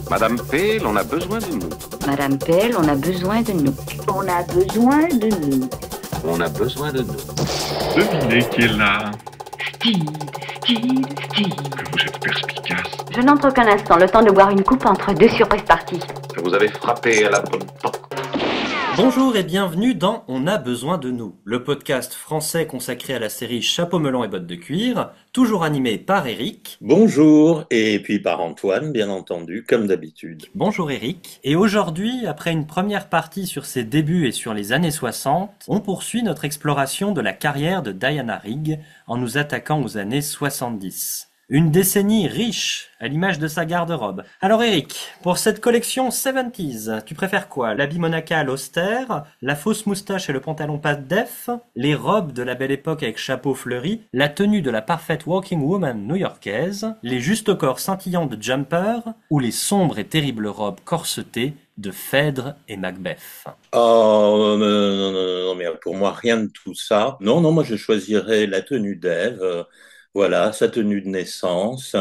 Madame Pale, on a besoin de nous. Madame Pell, on a besoin de nous. On a besoin de nous. On a besoin de nous. Devinez qui est là. Steve. Que vous êtes perspicace. Je n'entre qu'un instant, le temps de boire une coupe entre deux surprises parties. Vous avez frappé à la bonne porte. Bonjour et bienvenue dans On a besoin de nous, le podcast français consacré à la série Chapeau melon et bottes de cuir, toujours animé par Eric. Bonjour, et puis par Antoine, bien entendu, comme d'habitude. Bonjour Eric. Et aujourd'hui, après une première partie sur ses débuts et sur les années 60, on poursuit notre exploration de la carrière de Diana Rigg en nous attaquant aux années 70. Une décennie riche, à l'image de sa garde-robe. Alors Eric, pour cette collection 70s, tu préfères quoi? L'habit monacal austère, la fausse moustache et le pantalon pas def, les robes de la belle époque avec chapeau fleuri, la tenue de la parfaite working woman new-yorkaise, les justes corps scintillants de Jumper, ou les sombres et terribles robes corsetées de Phèdre et Macbeth? Oh, non, mais pour moi, rien de tout ça. Non, moi je choisirais la tenue d'Ève, voilà, sa tenue de naissance,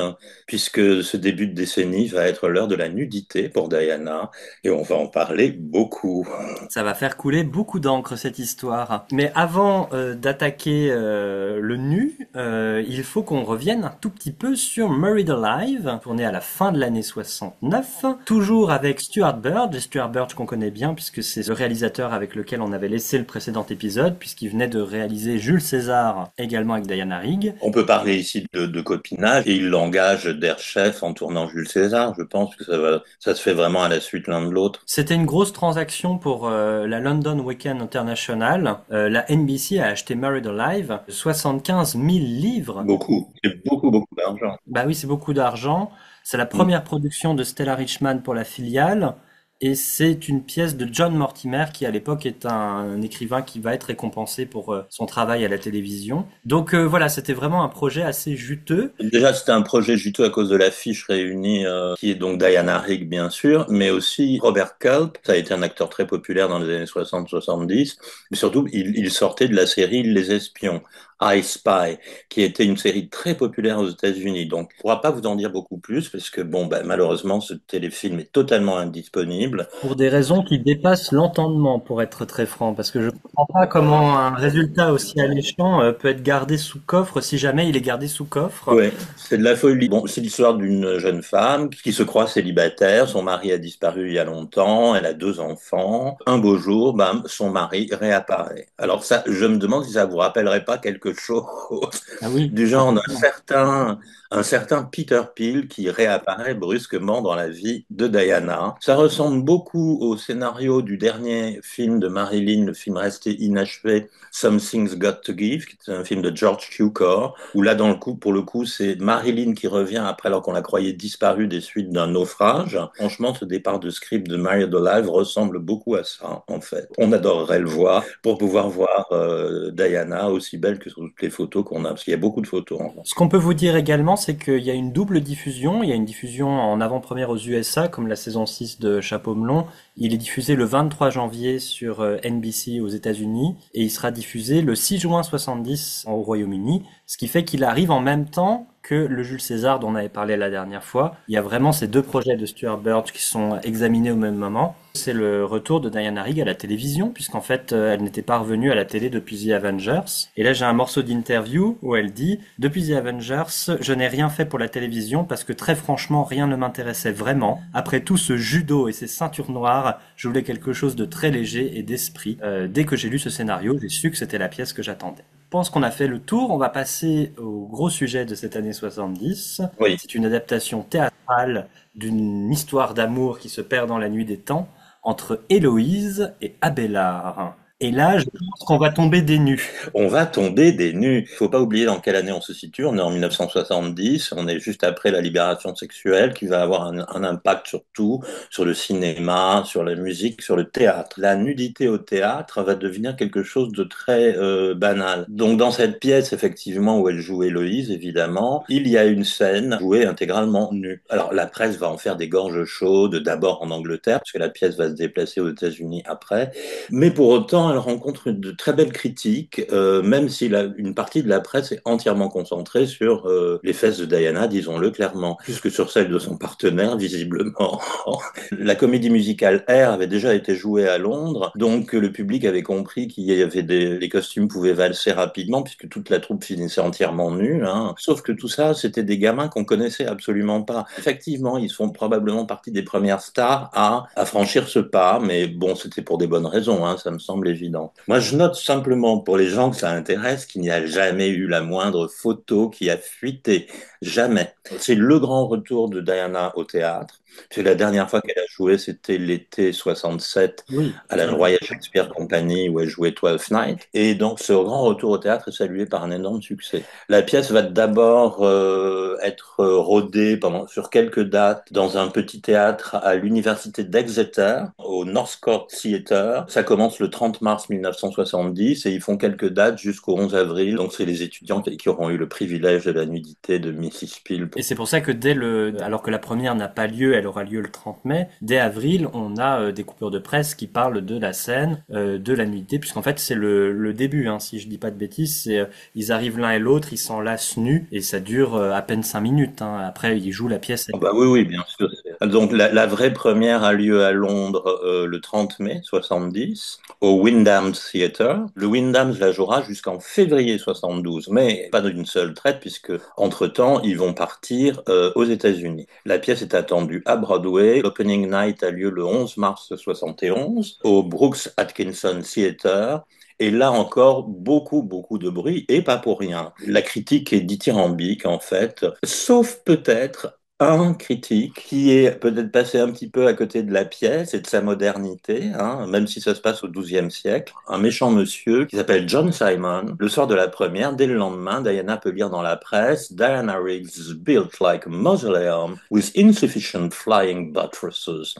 puisque ce début de décennie va être l'heure de la nudité pour Diana, et on va en parler beaucoup. Ça va faire couler beaucoup d'encre cette histoire. Mais avant d'attaquer le nu, il faut qu'on revienne un tout petit peu sur Married Alive, tourné à la fin de l'année 69, toujours avec Stuart Bird, et Stuart Bird qu'on connaît bien puisque c'est le réalisateur avec lequel on avait laissé le précédent épisode, puisqu'il venait de réaliser Jules César, également avec Diana Rigg. On peut parler ici de copinage, et il l'engage d'air chef en tournant Jules César. Je pense que ça se fait vraiment à la suite l'un de l'autre. C'était une grosse transaction pour la London Weekend International. La NBC a acheté Married Alive, 75 000 livres. Beaucoup, et beaucoup d'argent. Bah oui, c'est beaucoup d'argent. C'est la première production de Stella Richman pour la filiale. Et c'est une pièce de John Mortimer qui à l'époque est un écrivain qui va être récompensé pour son travail à la télévision. Donc voilà, c'était vraiment un projet assez juteux. Déjà, c'était un projet juteux à cause de l'affiche réunie, qui est donc Diana Rigg, bien sûr, mais aussi Robert Culp. Ça a été un acteur très populaire dans les années 60-70. Mais surtout, il sortait de la série Les Espions, I Spy, qui était une série très populaire aux États-Unis. Donc, je ne pourra pas vous en dire beaucoup plus parce que, malheureusement, ce téléfilm est totalement indisponible. Pour des raisons qui dépassent l'entendement, pour être très franc, parce que je comprends pas comment un résultat aussi alléchant peut être gardé sous coffre si jamais il est gardé sous coffre. Ouais, c'est de la folie. Bon, c'est l'histoire d'une jeune femme qui se croit célibataire. Son mari a disparu il y a longtemps. Elle a 2 enfants. Un beau jour, bam, son mari réapparaît. Alors ça, je me demande si ça vous rappellerait pas quelque chose Ah oui. du genre d'un certain Peter Peel qui réapparaît brusquement dans la vie de Diana. Ça ressemble beaucoup au scénario du dernier film de Marilyn, le film resté inachevé, Something's Got to Give, qui est un film de George Cukor, où là, pour le coup, c'est Marilyn qui revient après alors qu'on la croyait disparue des suites d'un naufrage. Franchement, ce départ de script de Married Alive ressemble beaucoup à ça, en fait. On adorerait le voir pour pouvoir voir Diana aussi belle que sur toutes les photos qu'on a, parce qu'il y a beaucoup de photos. En fait. Ce qu'on peut vous dire également, c'est qu'il y a une double diffusion. Il y a une diffusion en avant-première aux USA, comme la saison 6 de Chapeau melon. Il est diffusé le 23 janvier sur NBC aux États-Unis et il sera diffusé le 6 juin 70 au Royaume-Uni, ce qui fait qu'il arrive en même temps que le Jules César dont on avait parlé la dernière fois. Il y a vraiment ces deux projets de Stuart Bird qui sont examinés au même moment. C'est le retour de Diana Rigg à la télévision, puisqu'en fait, elle n'était pas revenue à la télé depuis The Avengers. Et là, j'ai un morceau d'interview où elle dit « Depuis The Avengers, je n'ai rien fait pour la télévision parce que très franchement, rien ne m'intéressait vraiment. Après tout ce judo et ces ceintures noires, je voulais quelque chose de très léger et d'esprit. Dès que j'ai lu ce scénario, j'ai su que c'était la pièce que j'attendais. » Je pense qu'on a fait le tour. On va passer au gros sujet de cette année 70. Oui. C'est une adaptation théâtrale d'une histoire d'amour qui se perd dans la nuit des temps entre Héloïse et Abélard. Et là, je pense qu'on va tomber des nues. On va tomber des nues. Il faut pas oublier dans quelle année on se situe. On est en 1970. On est juste après la libération sexuelle qui va avoir un impact sur tout, sur le cinéma, sur la musique, sur le théâtre. La nudité au théâtre va devenir quelque chose de très banal. Donc dans cette pièce, effectivement, où elle joue Héloïse, évidemment, il y a une scène jouée intégralement nue. Alors la presse va en faire des gorges chaudes, d'abord en Angleterre, parce que la pièce va se déplacer aux États-Unis après. Mais pour autant, Cependant, elle rencontre de très belles critiques, même si une partie de la presse est entièrement concentrée sur les fesses de Diana, disons-le clairement, plus que sur celles de son partenaire, visiblement. La comédie musicale Air avait déjà été jouée à Londres, donc le public avait compris qu'il y avait les costumes pouvaient valser rapidement, puisque toute la troupe finissait entièrement nue. Hein. Sauf que tout ça, c'était des gamins qu'on connaissait absolument pas. Effectivement, ils sont probablement partie des premières stars à franchir ce pas, mais bon, c'était pour des bonnes raisons, hein, ça me semble évident. Moi, je note simplement pour les gens que ça intéresse qu'il n'y a jamais eu la moindre photo qui a fuité. Jamais. C'est le grand retour de Diana au théâtre. Puis la dernière fois qu'elle a joué, c'était l'été 67 Oui. à la Royal Shakespeare Company où elle jouait Twelfth Night. Et donc ce grand retour au théâtre est salué par un énorme succès. La pièce va d'abord être rodée sur quelques dates dans un petit théâtre à l'université d'Exeter, au Northcote Theatre. Ça commence le 30 mars 1970 et ils font quelques dates jusqu'au 11 avril. Donc c'est les étudiants qui auront eu le privilège de la nudité de Mrs. Peel. Et c'est pour ça que alors que la première n'a pas lieu, elle aura lieu le 30 mai, dès avril, on a des coupures de presse qui parlent de la scène, de la nudité, puisqu'en fait c'est le début, hein, si je dis pas de bêtises, ils arrivent l'un et l'autre, ils s'enlacent nus, et ça dure à peine 5 minutes, hein. Après ils jouent la pièce. Oh bah oui, bien sûr. Donc la vraie première a lieu à Londres le 30 mai 70 au Wyndham Theatre. Le Wyndham la jouera jusqu'en février 72, mais pas d'une seule traite puisque entre-temps ils vont partir aux États-Unis. La pièce est attendue à Broadway. L'opening night a lieu le 11 mars 71 au Brooks Atkinson Theatre. Et là encore, beaucoup de bruit, et pas pour rien. La critique est dithyrambique, en fait, sauf peut-être un critique qui est peut-être passé un petit peu à côté de la pièce et de sa modernité, hein, même si ça se passe au XIIe siècle. Un méchant monsieur qui s'appelle John Simon. Le soir de la première, dès le lendemain, Diana peut lire dans la presse « Diana Riggs is built like a mausoleum with insufficient flying buttresses ».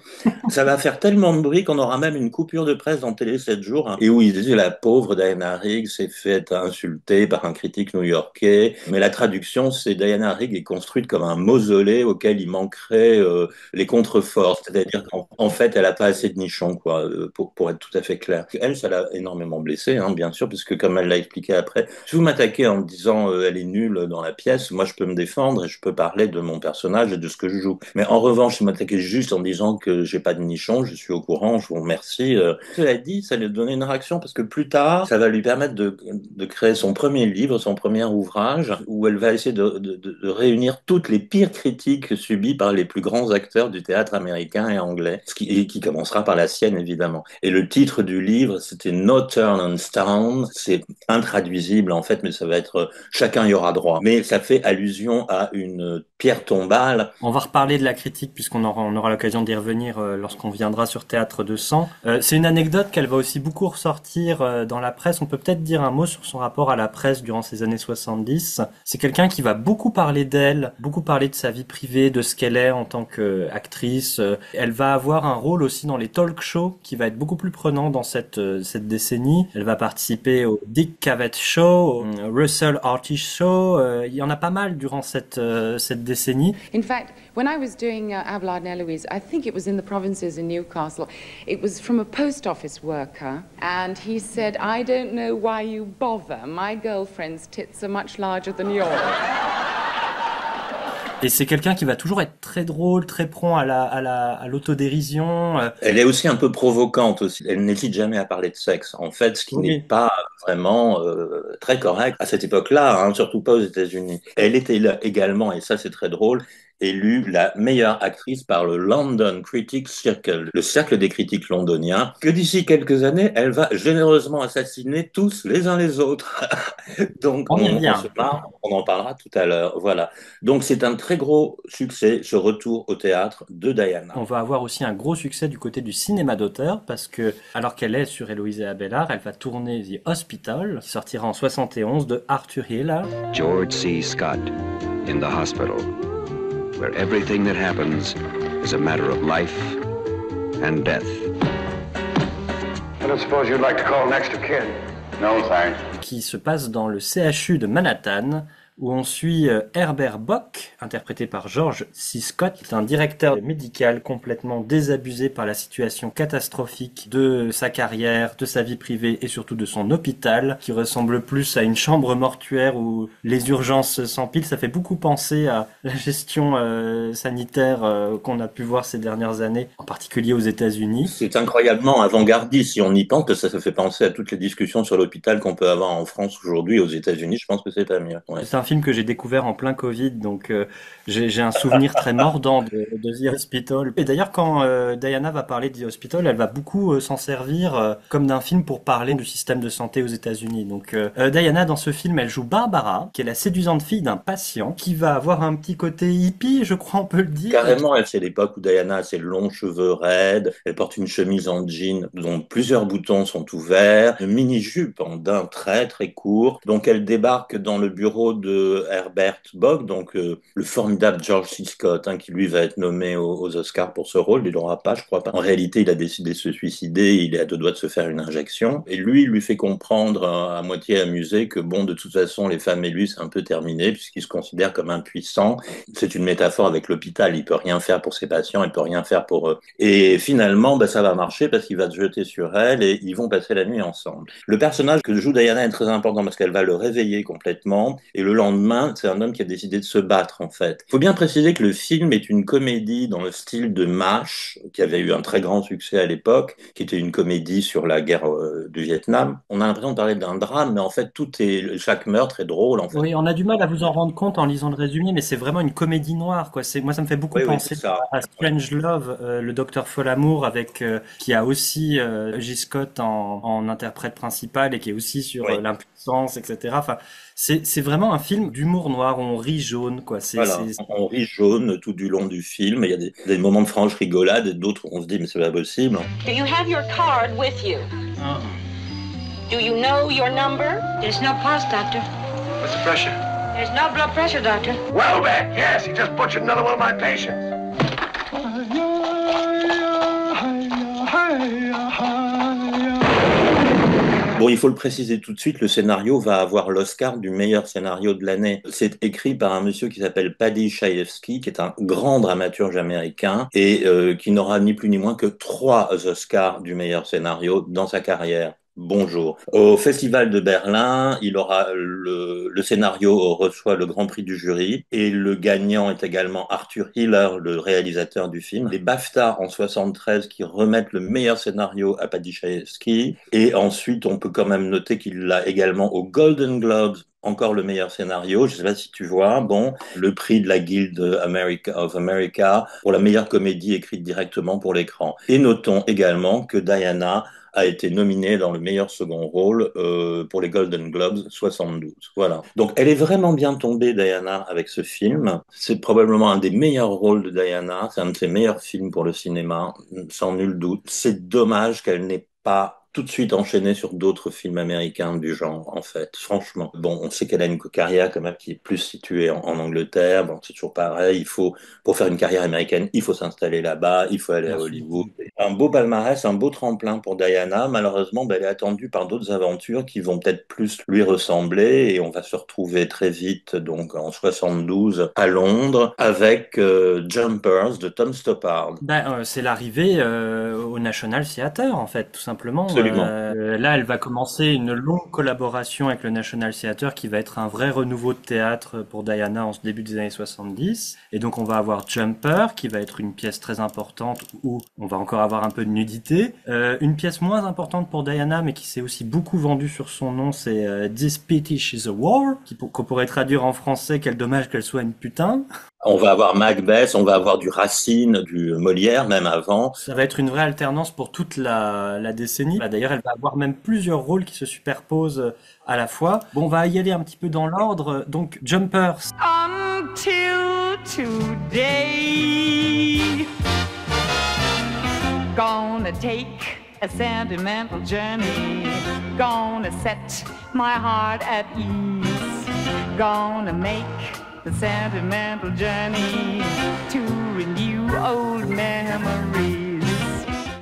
Ça va faire tellement de bruit qu'on aura même une coupure de presse dans Télé 7 jours, hein, et où il disait la pauvre Diana Riggs s'est faite insulter par un critique new-yorkais. Mais la traduction, c'est Diana Riggs est construite comme un mausolée auquel il manquerait les contreforts, c'est-à-dire qu'en fait, elle n'a pas assez de nichons, quoi, pour être tout à fait clair. Elle, ça l'a énormément blessée, hein, bien sûr, puisque comme elle l'a expliqué après, si vous m'attaquez en me disant elle est nulle dans la pièce, moi je peux me défendre et je peux parler de mon personnage et de ce que je joue. Mais en revanche, si vous m'attaquez juste en disant que j'ai pas de nichons, je suis au courant, je vous remercie. Cela dit, ça lui a donné une réaction parce que plus tard, ça va lui permettre de créer son premier livre, son premier ouvrage, où elle va essayer de réunir toutes les pires critiques subies par les plus grands acteurs du théâtre américain et anglais, qui commencera par la sienne évidemment. Et le titre du livre, c'était No Turn on Stone. C'est intraduisible en fait, mais ça va être Chacun y aura droit. Mais ça fait allusion à une pierre tombale. On va reparler de la critique puisqu'on aura l'occasion d'y revenir lorsqu'on viendra sur Théâtre 200. C'est une anecdote qu'elle va aussi beaucoup ressortir dans la presse. On peut peut-être dire un mot sur son rapport à la presse durant ces années 70. C'est quelqu'un qui va beaucoup parler d'elle, beaucoup parler de sa vie privée, de ce qu'elle est en tant qu'actrice. Elle va avoir un rôle aussi dans les talk shows qui va être beaucoup plus prenant dans cette décennie. Elle va participer au Dick Cavett Show, au Russell Artish Show. Il y en a pas mal durant cette décennie. In fact, when I was doing Abelard and Eloise, I think it was in the provinces in Newcastle. It was from a post office worker, and he said, "I don't know why you bother. My girlfriend's tits are much larger than yours." Et c'est quelqu'un qui va toujours être très drôle, très prompt à l'autodérision. Elle est aussi un peu provocante aussi. Elle n'hésite jamais à parler de sexe. En fait, ce qui n'est pas vraiment très correct à cette époque-là, hein, surtout pas aux États-Unis. Elle était là également, et ça c'est très drôle, élue la meilleure actrice par le London Critics Circle, le cercle des critiques londoniens, que d'ici quelques années, elle va généreusement assassiner tous les uns les autres. Donc, on se marre, on en parlera tout à l'heure. Voilà. Donc, c'est un très gros succès, ce retour au théâtre de Diana. On va avoir aussi un gros succès du côté du cinéma d'auteur, parce que, alors qu'elle est sur Héloïse et Abélard, elle va tourner The Hospital, qui sortira en 71 de Arthur Hill. George C. Scott, in the hospital, where everything that happens is a matter of life and death. I don't suppose you'd like to call next of kin? No, thanks. Qui se passe dans le CHU de Manhattan, où on suit Herbert Bock, interprété par George C. Scott, qui est un directeur médical complètement désabusé par la situation catastrophique de sa carrière, de sa vie privée et surtout de son hôpital, qui ressemble plus à une chambre mortuaire où les urgences s'empilent. Ça fait beaucoup penser à la gestion sanitaire qu'on a pu voir ces dernières années, en particulier aux États-Unis. C'est incroyablement avant-gardiste si on y pense, que ça fait penser à toutes les discussions sur l'hôpital qu'on peut avoir en France aujourd'hui, aux États-Unis. Je pense que c'est pas mieux. Ouais. C'est un film que j'ai découvert en plein Covid, donc j'ai un souvenir très mordant de The Hospital. Et d'ailleurs, quand Diana va parler de The Hospital, elle va beaucoup s'en servir comme d'un film pour parler du système de santé aux États-Unis. Donc Diana, dans ce film, elle joue Barbara, qui est la séduisante fille d'un patient, qui va avoir un petit côté hippie, je crois on peut le dire. Carrément, c'est l'époque où Diana a ses longs cheveux raides, elle porte une chemise en jean dont plusieurs boutons sont ouverts, une mini-jupe en daim très très court. Donc elle débarque dans le bureau de Herbert Bock, donc le formidable George C. Scott, qui lui va être nommé aux Oscars pour ce rôle. Il n'aura pas, je crois pas. En réalité, il a décidé de se suicider, il est à 2 doigts de se faire une injection. Et lui fait comprendre, à moitié amusé, que bon, de toute façon, les femmes et lui, c'est un peu terminé, puisqu'il se considère comme impuissant. C'est une métaphore avec l'hôpital, il peut rien faire pour ses patients, il peut rien faire pour eux. Et finalement, ça va marcher parce qu'il va se jeter sur elle et ils vont passer la nuit ensemble. Le personnage que joue Diana est très important parce qu'elle va le réveiller complètement et le lendemain, c'est un homme qui a décidé de se battre en fait. Il faut bien préciser que le film est une comédie dans le style de MASH, qui avait eu un très grand succès à l'époque, qui était une comédie sur la guerre du Vietnam. On a l'impression de parler d'un drame, mais en fait, chaque meurtre est drôle. En fait. Oui, on a du mal à vous en rendre compte en lisant le résumé, mais c'est vraiment une comédie noire, quoi. Moi, ça me fait beaucoup penser à Strange Love, le docteur Folamour, avec qui a aussi J. Scott en interprète principal et qui est aussi sur l'impuissance, etc. Enfin, c'est vraiment un film d'humour noir, on rit jaune, quoi. On rit jaune tout du long du film. Il y a des moments de franche rigolade et d'autres où on se dit mais c'est pas possible. Do you have your card with you? Do you know your number? There's no pulse, doctor. What's the pressure? There's no blood pressure, doctor. Welbeck, yes, he just butchered another one of my patients. Bon, il faut le préciser tout de suite, le scénario va avoir l'Oscar du meilleur scénario de l'année. C'est écrit par un monsieur qui s'appelle Paddy Chayefsky, qui est un grand dramaturge américain et qui n'aura ni plus ni moins que 3 Oscars du meilleur scénario dans sa carrière. Bonjour. Au Festival de Berlin, il aura le scénario reçoit le Grand Prix du jury et le gagnant est également Arthur Hiller, le réalisateur du film. Les BAFTA en 73 qui remettent le meilleur scénario à Paddy Chayefsky et ensuite on peut quand même noter qu'il l'a également aux Golden Globes. Encore le meilleur scénario, je ne sais pas si tu vois, le prix de la Guild of America pour la meilleure comédie écrite directement pour l'écran. Et notons également que Diana a été nominée dans le meilleur second rôle pour les Golden Globes 72. Voilà. Donc elle est vraiment bien tombée, Diana, avec ce film. C'est probablement un des meilleurs rôles de Diana. C'est un de ses meilleurs films pour le cinéma, sans nul doute. C'est dommage qu'elle n'ait pas tout de suite enchaîné sur d'autres films américains du genre, en fait, franchement. Bon, on sait qu'elle a une carrière quand même qui est plus située en Angleterre. Bon, c'est toujours pareil. Pour faire une carrière américaine, il faut s'installer là-bas, il faut aller à Hollywood. Un beau palmarès, un beau tremplin pour Diana. Malheureusement, elle est attendue par d'autres aventures qui vont peut-être plus lui ressembler et on va se retrouver très vite, donc en 72 à Londres, avec Jumpers de Tom Stoppard. C'est l'arrivée au National Theatre, en fait, tout simplement. Absolument. Là, elle va commencer une longue collaboration avec le National Theatre qui va être un vrai renouveau de théâtre pour Diana en ce début des années 70. Et donc, on va avoir Jumper, qui va être une pièce très importante où on va encore avoir un peu de nudité. Une pièce moins importante pour Diana, mais qui s'est aussi beaucoup vendue sur son nom, c'est This Pity She's a War, qu'on pourrait traduire en français, quel dommage qu'elle soit une putain. On va avoir Macbeth, on va avoir du Racine, du Molière, même avant. Ça va être une vraie alternance pour toute la décennie. D'ailleurs, elle va avoir même plusieurs rôles qui se superposent à la fois. Bon, on va y aller un petit peu dans l'ordre. Donc, Jumpers. Until today, gonna take a sentimental journey, gonna set my heart at ease, gonna make the sentimental journey to renew old memories.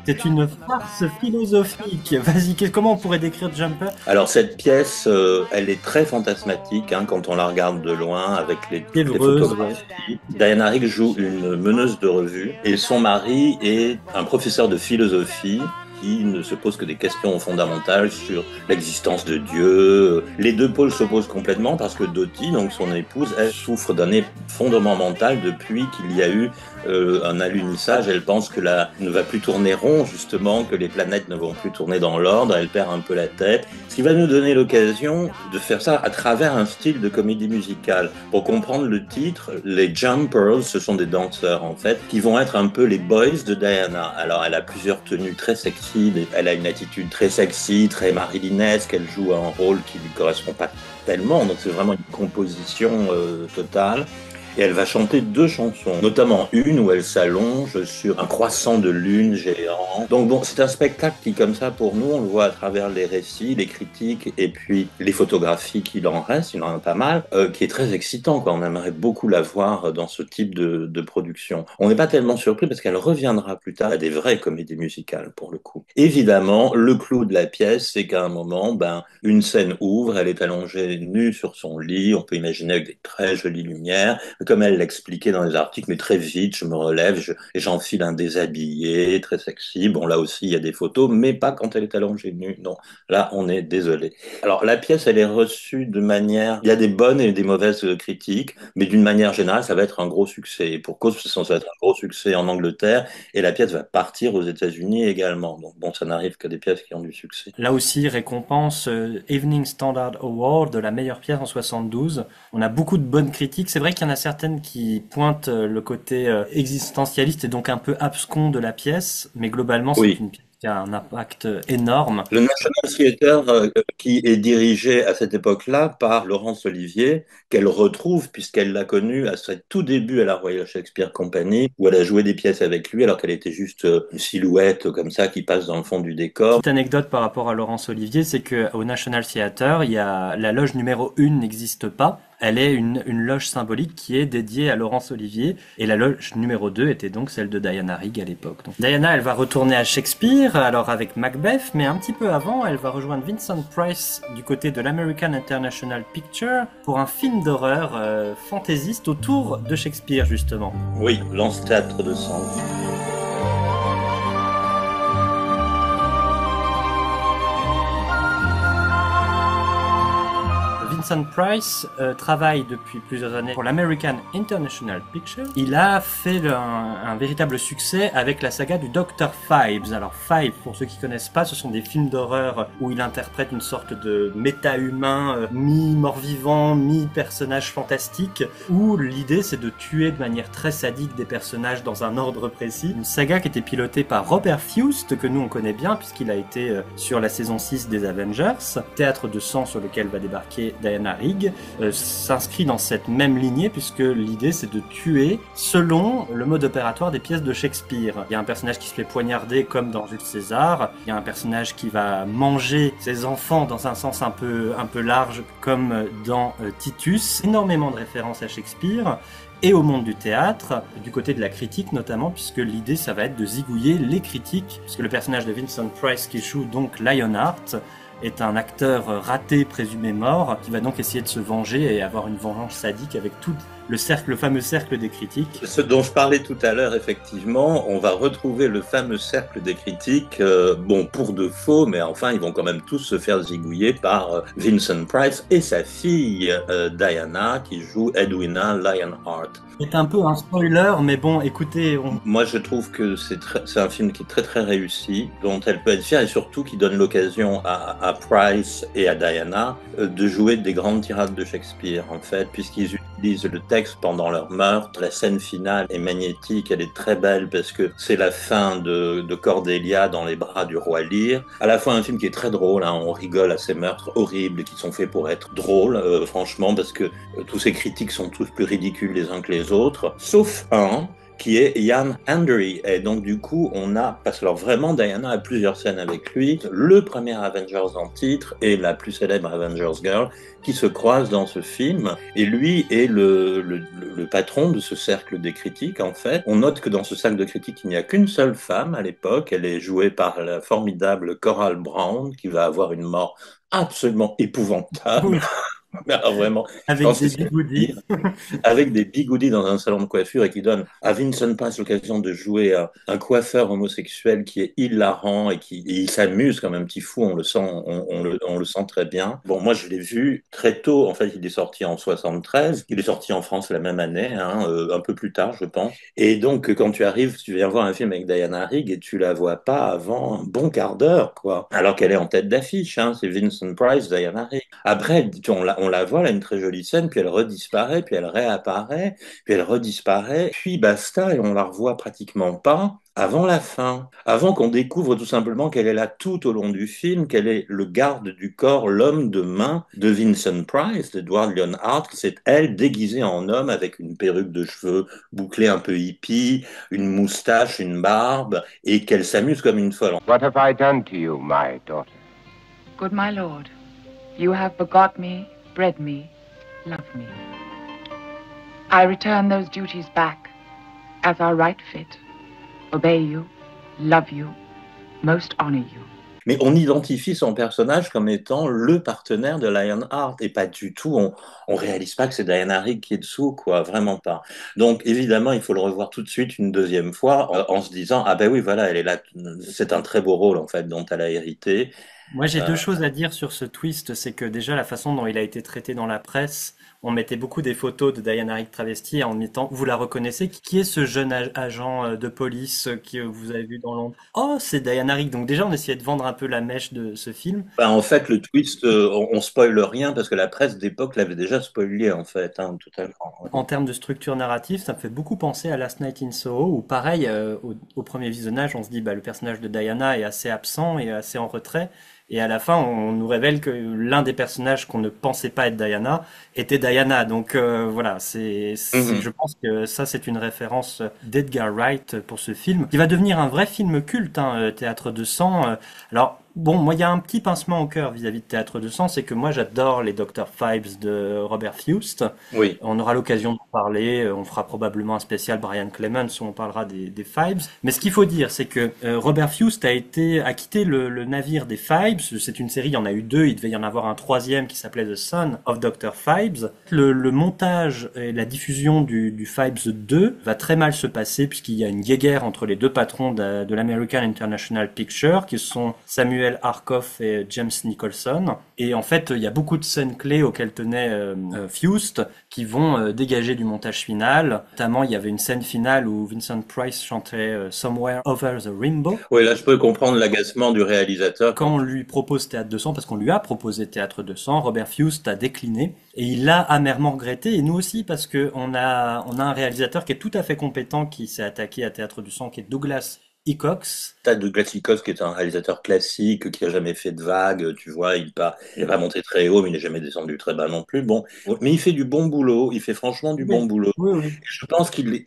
C'est une farce philosophique. Vas-y, comment on pourrait décrire Jumper? Alors cette pièce, elle est très fantasmatique quand on la regarde de loin avec les photographies. Ouais. Diana Rigg joue une meneuse de revue et son mari est un professeur de philosophie qui ne se pose que des questions fondamentales sur l'existence de Dieu. Les deux pôles s'opposent complètement parce que Dottie, donc son épouse, elle souffre d'un effondrement mental depuis qu'il y a eu un alunissage. Elle pense que ne va plus tourner rond, justement, que les planètes ne vont plus tourner dans l'ordre. Elle perd un peu la tête. Ce qui va nous donner l'occasion de faire ça à travers un style de comédie musicale. Pour comprendre le titre, les Jumpers, ce sont des danseurs, en fait, qui vont être un peu les boys de Diana. Alors, elle a plusieurs tenues très sexy. Elle a une attitude très sexy, très marilinesque. Elle joue un rôle qui lui correspond pas tellement. Donc, c'est vraiment une composition totale. Et elle va chanter deux chansons, notamment une où elle s'allonge sur un croissant de lune géant. Donc bon, c'est un spectacle qui, comme ça, pour nous, on le voit à travers les récits, les critiques et puis les photographies qu'il en reste, il en a pas mal, qui est très excitant, quoi. On aimerait beaucoup la voir dans ce type de production. On n'est pas tellement surpris parce qu'elle reviendra plus tard à des vraies comédies musicales, pour le coup. Évidemment, le clou de la pièce, c'est qu'à un moment, une scène ouvre, elle est allongée nue sur son lit, on peut imaginer avec des très jolies lumières, comme elle l'expliquait dans les articles, mais très vite, je me relève et j'enfile un déshabillé, très sexy. Bon, là aussi, il y a des photos, mais pas quand elle est allongée nue. Non, là, on est désolé. Alors, la pièce, elle est reçue de manière... Il y a des bonnes et des mauvaises critiques, mais d'une manière générale, ça va être un gros succès. Et pour cause, ça va être un gros succès en Angleterre, et la pièce va partir aux États-Unis également. Donc, bon, ça n'arrive que des pièces qui ont du succès. Là aussi, récompense Evening Standard Award de la meilleure pièce en 72. On a beaucoup de bonnes critiques. C'est vrai qu'il y en a certaines qui pointent le côté existentialiste et donc un peu abscon de la pièce, mais globalement, c'est une pièce qui a un impact énorme. Le National Theatre, qui est dirigé à cette époque-là par Laurence Olivier, qu'elle retrouve puisqu'elle l'a connu à ses tout débuts à la Royal Shakespeare Company, où elle a joué des pièces avec lui alors qu'elle était juste une silhouette comme ça qui passe dans le fond du décor. Petite anecdote par rapport à Laurence Olivier, c'est qu'au National Theatre, la loge numéro 1 n'existe pas. Elle est une loge symbolique qui est dédiée à Laurence Olivier, et la loge numéro 2 était donc celle de Diana Rigg à l'époque. Donc, Diana, elle va retourner à Shakespeare, alors avec Macbeth, mais un petit peu avant, elle va rejoindre Vincent Price du côté de l'American International Picture pour un film d'horreur fantaisiste autour de Shakespeare, justement. Oui, Lance-Théâtre de sang. Vincent Price travaille depuis plusieurs années pour l'American International Picture. Il a fait un véritable succès avec la saga du Dr. Phibes. Alors Phibes, pour ceux qui connaissent pas, ce sont des films d'horreur où il interprète une sorte de méta-humain, mi-mort-vivant, mi-personnage fantastique, où l'idée c'est de tuer de manière très sadique des personnages dans un ordre précis. Une saga qui était pilotée par Robert Fust, que nous on connaît bien puisqu'il a été sur la saison 6 des Avengers. Théâtre de sang sur lequel va débarquer Diana Rigg s'inscrit dans cette même lignée puisque l'idée c'est de tuer selon le mode opératoire des pièces de Shakespeare. Il y a un personnage qui se fait poignarder comme dans Jules César, il y a un personnage qui va manger ses enfants dans un sens un peu large comme dans Titus. Énormément de références à Shakespeare et au monde du théâtre, du côté de la critique notamment, puisque l'idée ça va être de zigouiller les critiques, puisque le personnage de Vincent Price qui joue donc Lionheart est un acteur raté, présumé mort, qui va donc essayer de se venger et avoir une vengeance sadique avec tout le fameux cercle des critiques. Ce dont je parlais tout à l'heure, effectivement, on va retrouver le fameux cercle des critiques, pour de faux, mais enfin, ils vont quand même tous se faire zigouiller par Vincent Price et sa fille Diana, qui joue Edwina Lionheart. C'est un peu un spoiler, mais bon, écoutez... Moi, je trouve que c'est un film qui est très très réussi, dont elle peut être fière, et surtout qui donne l'occasion à Price et à Diana de jouer des grandes tirades de Shakespeare, en fait, puisqu'ils utilisent le texte pendant leur meurtre. La scène finale est magnétique, elle est très belle, parce que c'est la fin de Cordelia dans les bras du roi Lear. À la fois un film qui est très drôle, hein, on rigole à ces meurtres horribles qui sont faits pour être drôles, franchement, parce que tous ces critiques sont tous plus ridicules les uns que les autres, sauf un qui est Ian Hendry. Et donc du coup, parce que alors vraiment, Diana a plusieurs scènes avec lui. Le premier Avengers en titre et la plus célèbre Avengers Girl qui se croisent dans ce film. Et lui est le patron de ce cercle des critiques, en fait. On note que dans ce cercle de critiques, il n'y a qu'une seule femme à l'époque. Elle est jouée par la formidable Coral Brown, qui va avoir une mort absolument épouvantable. Alors vraiment, avec des bigoudis. Avec des bigoudis dans un salon de coiffure et qui donne à Vincent Price l'occasion de jouer un coiffeur homosexuel qui est hilarant et il s'amuse comme un petit fou, on le sent très bien. Bon, moi je l'ai vu très tôt, en fait il est sorti en 73, il est sorti en France la même année, un peu plus tard je pense. Et donc quand tu arrives, tu viens voir un film avec Diana Rigg et tu la vois pas avant un bon quart d'heure, quoi. Alors qu'elle est en tête d'affiche, c'est Vincent Price, Diana Rigg. Après, on la voit, elle a une très jolie scène, puis elle redisparaît, puis elle réapparaît, puis elle redisparaît, puis basta, et on la revoit pratiquement pas avant la fin, avant qu'on découvre tout simplement qu'elle est là tout au long du film, qu'elle est le garde du corps, l'homme de main de Vincent Price, d'Edward Leonhardt, c'est elle déguisée en homme avec une perruque de cheveux bouclée un peu hippie, une moustache, une barbe, et qu'elle s'amuse comme une folle. What have I done to you, my daughter? Good my lord, you have begot me, bred me, loved me. I return those duties back as our right fit. Obey you, love you, most honor you. Mais on identifie son personnage comme étant le partenaire de Lionheart et pas du tout, on réalise pas que c'est Diana Rigg qui est dessous, quoi, vraiment pas. Donc évidemment, il faut le revoir tout de suite une deuxième fois en se disant ah ben oui, voilà, elle est là, c'est un très beau rôle en fait dont elle a hérité. Moi j'ai deux choses à dire sur ce twist, c'est que déjà la façon dont il a été traité dans la presse, on mettait beaucoup des photos de Diana Rigg travestie en mettant, vous la reconnaissez, qui est ce jeune agent de police que vous avez vu dans Londres? Oh, c'est Diana Rigg. Donc déjà, on essayait de vendre un peu la mèche de ce film. En fait, le twist, on spoile rien parce que la presse d'époque l'avait déjà spoilé en fait, totalement. En termes de structure narrative, ça me fait beaucoup penser à Last Night in Soho, où pareil, au premier visionnage, on se dit le personnage de Diana est assez absent et assez en retrait. Et à la fin, on nous révèle que l'un des personnages qu'on ne pensait pas être Diana était Diana. Donc voilà, je pense que ça, c'est une référence d'Edgar Wright pour ce film, qui va devenir un vrai film culte, Théâtre de sang. Alors, bon, moi, il y a un petit pincement au cœur vis-à-vis de Théâtre de sang, c'est que moi, j'adore les Dr. Phibes de Robert Fust. Oui. On aura l'occasion d'en parler. On fera probablement un spécial Brian Clemens où on parlera des Phibes. Mais ce qu'il faut dire, c'est que Robert Fust a quitté le navire des Phibes. C'est une série, il y en a eu deux. Il devait y en avoir un troisième qui s'appelait The Son of Dr. Phibes. Le montage et la diffusion du Phibes 2 va très mal se passer puisqu'il y a une guéguerre entre les deux patrons de l'American International Pictures, qui sont Samuel Arkoff et James Nicholson. Et en fait, il y a beaucoup de scènes clés auxquelles tenait Fust qui vont dégager du montage final. Notamment, il y avait une scène finale où Vincent Price chantait Somewhere Over the Rainbow. Oui, là, je peux comprendre l'agacement du réalisateur. Quand on lui propose Théâtre de sang, parce qu'on lui a proposé Théâtre de sang, Robert Fust a décliné. Et il l'a amèrement regretté, et nous aussi, parce que on a un réalisateur qui est tout à fait compétent, qui s'est attaqué à Théâtre du sang, qui est Douglas Hickox. Douglas Hickox, qui est un réalisateur classique, qui a jamais fait de vagues, tu vois, il est pas monté très haut, mais il n'est jamais descendu très bas non plus. Bon, mais il fait du bon boulot, il fait franchement du bon boulot. Oui. Je pense qu'il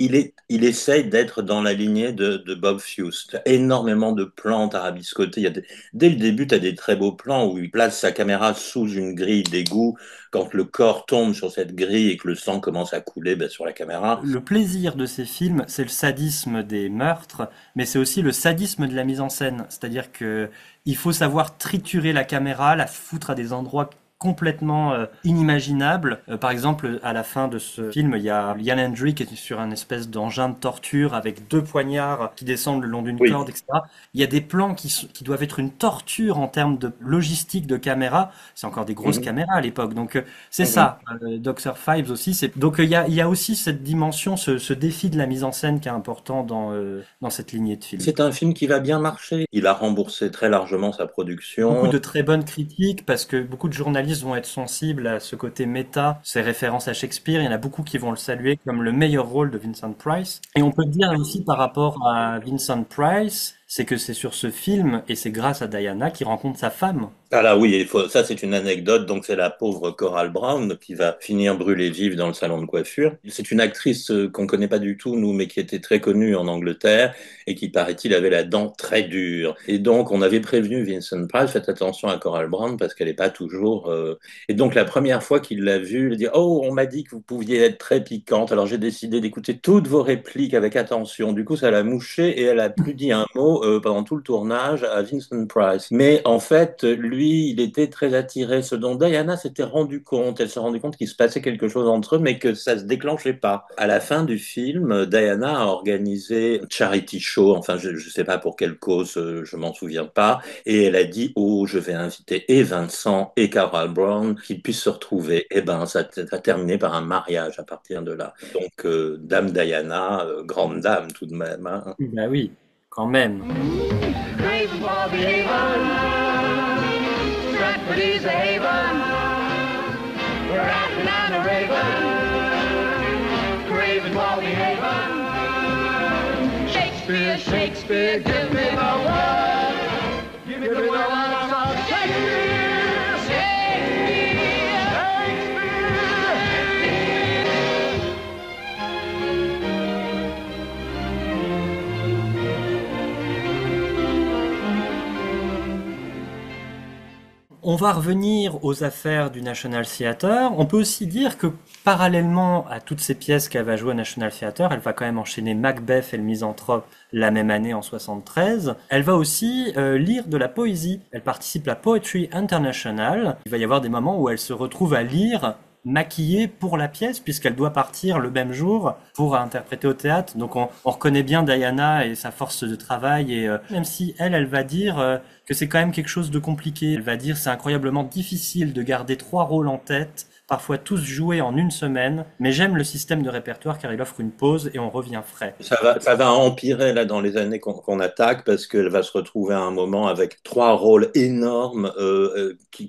essaye d'être dans la lignée de Bob Fust. Il y a énormément de plans tarabiscotés. Dès le début, tu as des très beaux plans où il place sa caméra sous une grille d'égout, quand le corps tombe sur cette grille et que le sang commence à couler sur la caméra. Le plaisir de ces films, c'est le sadisme des meurtres, mais c'est aussi le sadisme de la mise en scène. C'est-à-dire que il faut savoir triturer la caméra, la foutre à des endroits complètement inimaginable. Par exemple, à la fin de ce film, il y a Ian Hendry qui est sur un espèce d'engin de torture avec 2 poignards qui descendent le long d'une corde, etc. Il y a des plans qui doivent être une torture en termes de logistique de caméra. C'est encore des grosses caméras à l'époque. Donc c'est ça. Dr. Phibes aussi. Donc il y a aussi cette dimension, ce défi de la mise en scène qui est important dans cette lignée de films. C'est un film qui va bien marcher. Il a remboursé très largement sa production. Beaucoup de très bonnes critiques parce que beaucoup de journalistes vont être sensibles à ce côté méta, ces références à Shakespeare. Il y en a beaucoup qui vont le saluer comme le meilleur rôle de Vincent Price. Et on peut dire aussi par rapport à Vincent Price, c'est que c'est sur ce film, et c'est grâce à Diana qu'il rencontre sa femme. Ah là oui, ça c'est une anecdote, donc c'est la pauvre Coral Brown qui va finir brûlée vive dans le salon de coiffure. C'est une actrice qu'on connaît pas du tout, nous, mais qui était très connue en Angleterre et qui, paraît-il, avait la dent très dure. Et donc on avait prévenu Vincent Price, faites attention à Coral Brown parce qu'elle n'est pas toujours... Et donc la première fois qu'il l'a vue, il a dit, oh, on m'a dit que vous pouviez être très piquante, alors j'ai décidé d'écouter toutes vos répliques avec attention. Du coup, ça l'a mouchée et elle a plus dit un mot pendant tout le tournage à Vincent Price. Mais en fait, lui, il était très attiré, ce dont Diana s'était rendu compte. Elle s'est rendue compte qu'il se passait quelque chose entre eux, mais que ça se déclenchait pas. À la fin du film, Diana a organisé un charity show, enfin, je sais pas pour quelle cause, je m'en souviens pas, et elle a dit, oh, je vais inviter et Vincent et Coral Brown, qu'ils puissent se retrouver. Et ben, ça a terminé par un mariage à partir de là. Donc, Dame Diana, grande dame tout de même. Hein. Bah oui, quand même. Stratford a haven, we're acting on a raven, craving for the haven. Shakespeare, Shakespeare, give me the word, give me the word of Shakespeare, Shakespeare, On va revenir aux affaires du National Theatre. On peut aussi dire que parallèlement à toutes ces pièces qu'elle va jouer au National Theatre, elle va quand même enchaîner Macbeth et le Misanthrope la même année en 73. Elle va aussi lire de la poésie. Elle participe à Poetry International. Il va y avoir des moments où elle se retrouve à lire maquillée pour la pièce puisqu'elle doit partir le même jour pour interpréter au théâtre. Donc on reconnaît bien Diana et sa force de travail et même si elle va dire que c'est quand même quelque chose de compliqué. Elle va dire c'est incroyablement difficile de garder 3 rôles en tête, parfois tous joués en une semaine, mais j'aime le système de répertoire car il offre une pause et on revient frais. Ça va empirer là dans les années qu'on attaque parce qu'elle va se retrouver à un moment avec 3 rôles énormes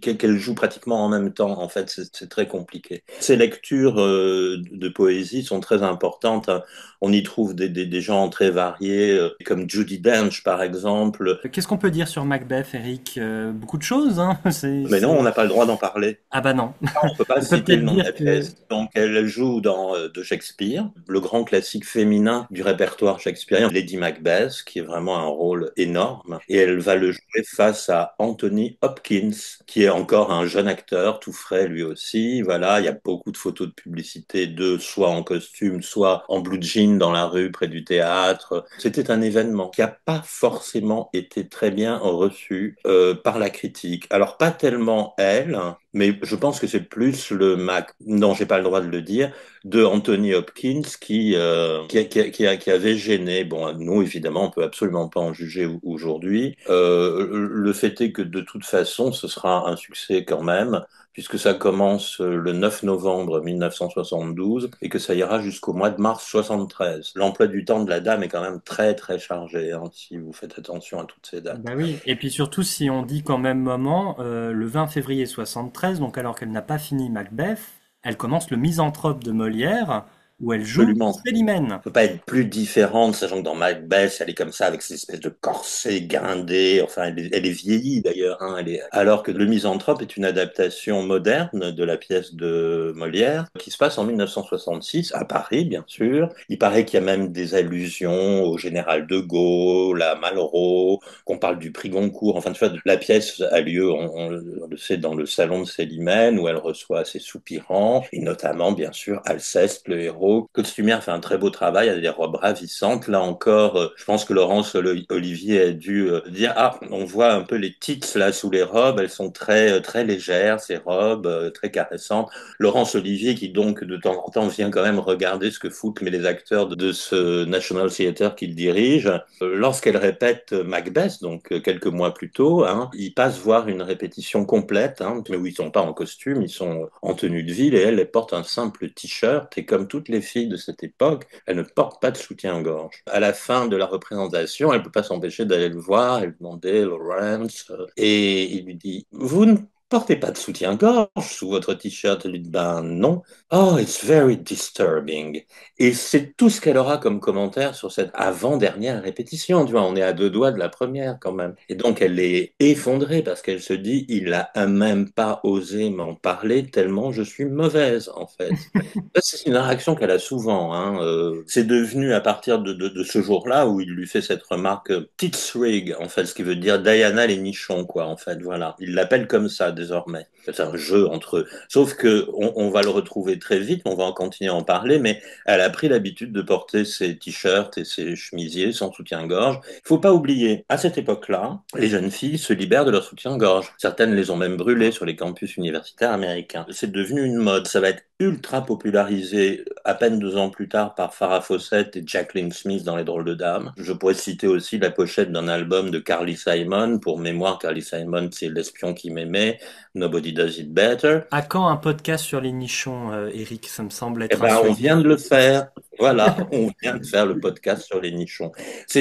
qu'elle joue pratiquement en même temps. En fait, c'est très compliqué. Ces lectures de poésie sont très importantes. Hein. On y trouve des gens très variés, comme Judi Dench par exemple. Qu'est-ce qu'on peut dire sur Macbeth, Eric? Beaucoup de choses. Hein. Mais non, on n'a pas le droit d'en parler. Ah bah non. On peut pas citer le nom de la pièce. Donc elle joue dans de Shakespeare, le grand classique féminin du répertoire shakespearien, Lady Macbeth, qui est vraiment un rôle énorme. Et elle va le jouer face à Anthony Hopkins, qui est encore un jeune acteur, tout frais lui aussi. Voilà, il y a beaucoup de photos de publicité d'eux, soit en costume, soit en blue jean dans la rue près du théâtre. C'était un événement qui n'a pas forcément été très bien reçu par la critique. Alors pas tellement elle, mais je pense que c'est plus le Mac, non, j'ai pas le droit de le dire, de Anthony Hopkins qui avait gêné. Bon, nous évidemment, on peut absolument pas en juger aujourd'hui. Le fait est que de toute façon, ce sera un succès quand même, puisque ça commence le 9 novembre 1972 et que ça ira jusqu'au mois de mars 73. L'emploi du temps de la dame est quand même très très chargé, hein, si vous faites attention à toutes ces dates. Bah oui, et puis surtout si on dit qu'en même moment, le 20 février 73, donc alors qu'elle n'a pas fini Macbeth, elle commence le Misanthrope de Molière, où elle joue Célimène. Elle peut pas être plus différente, sachant que dans Macbeth, elle est comme ça, avec cette espèce de corset guindé, enfin, elle est vieillie d'ailleurs, hein, alors que Le Misanthrope est une adaptation moderne de la pièce de Molière, qui se passe en 1966, à Paris, bien sûr. Il paraît qu'il y a même des allusions au général de Gaulle, à Malraux, qu'on parle du prix Goncourt, enfin, tu vois, la pièce a lieu, on le sait, dans le salon de Célimène, où elle reçoit ses soupirants, et notamment, bien sûr, Alceste, le héros. Costumière fait un très beau travail, elle a des robes ravissantes. Là encore, je pense que Laurence Olivier a dû dire on voit un peu les tits là sous les robes, elles sont très très légères ces robes, très caressantes. Laurence Olivier qui donc de temps en temps vient quand même regarder ce que foutent les acteurs de ce National Theatre qu'il dirige. Lorsqu'elle répète Macbeth, donc quelques mois plus tôt, hein, ils passent voir une répétition complète, hein, mais où ils sont pas en costume, ils sont en tenue de ville et elle porte un simple t-shirt et comme toutes les filles de cette époque, elle ne porte pas de soutien-gorge. À la fin de la représentation, elle ne peut pas s'empêcher d'aller le voir, elle demandait Lawrence, et il lui dit « Vous ne portez pas de soutien-gorge sous votre t-shirt. Elle lui dit, ben non. Oh, it's very disturbing. Et c'est tout ce qu'elle aura comme commentaire sur cette avant-dernière répétition. Tu vois, on est à 2 doigts de la première quand même. Et donc, elle est effondrée parce qu'elle se dit, il a même pas osé m'en parler tellement je suis mauvaise, en fait. Ça, c'est une réaction qu'elle a souvent. Hein. C'est devenu à partir de ce jour-là où il lui fait cette remarque Titsrig, en fait, ce qui veut dire Diana les nichons, quoi, en fait, voilà. Il l'appelle comme ça désormais. C'est un jeu entre eux. Sauf que on va le retrouver très vite, on va en continuer à en parler, mais elle a pris l'habitude de porter ses t-shirts et ses chemisiers sans soutien-gorge. Il faut pas oublier, à cette époque-là, les jeunes filles se libèrent de leur soutien-gorge. Certaines les ont même brûlés sur les campus universitaires américains. C'est devenu une mode. Ça va être ultra popularisé à peine 2 ans plus tard par Farrah Fawcett et Jacqueline Smith dans Les Drôles de Dames. Je pourrais citer aussi la pochette d'un album de Carly Simon. Pour mémoire, Carly Simon, c'est L'espion qui m'aimait, Nobody Does It Better. À quand un podcast sur les nichons, Eric? Ça me semble être on vient de le faire. Voilà, on vient de faire le podcast sur les nichons.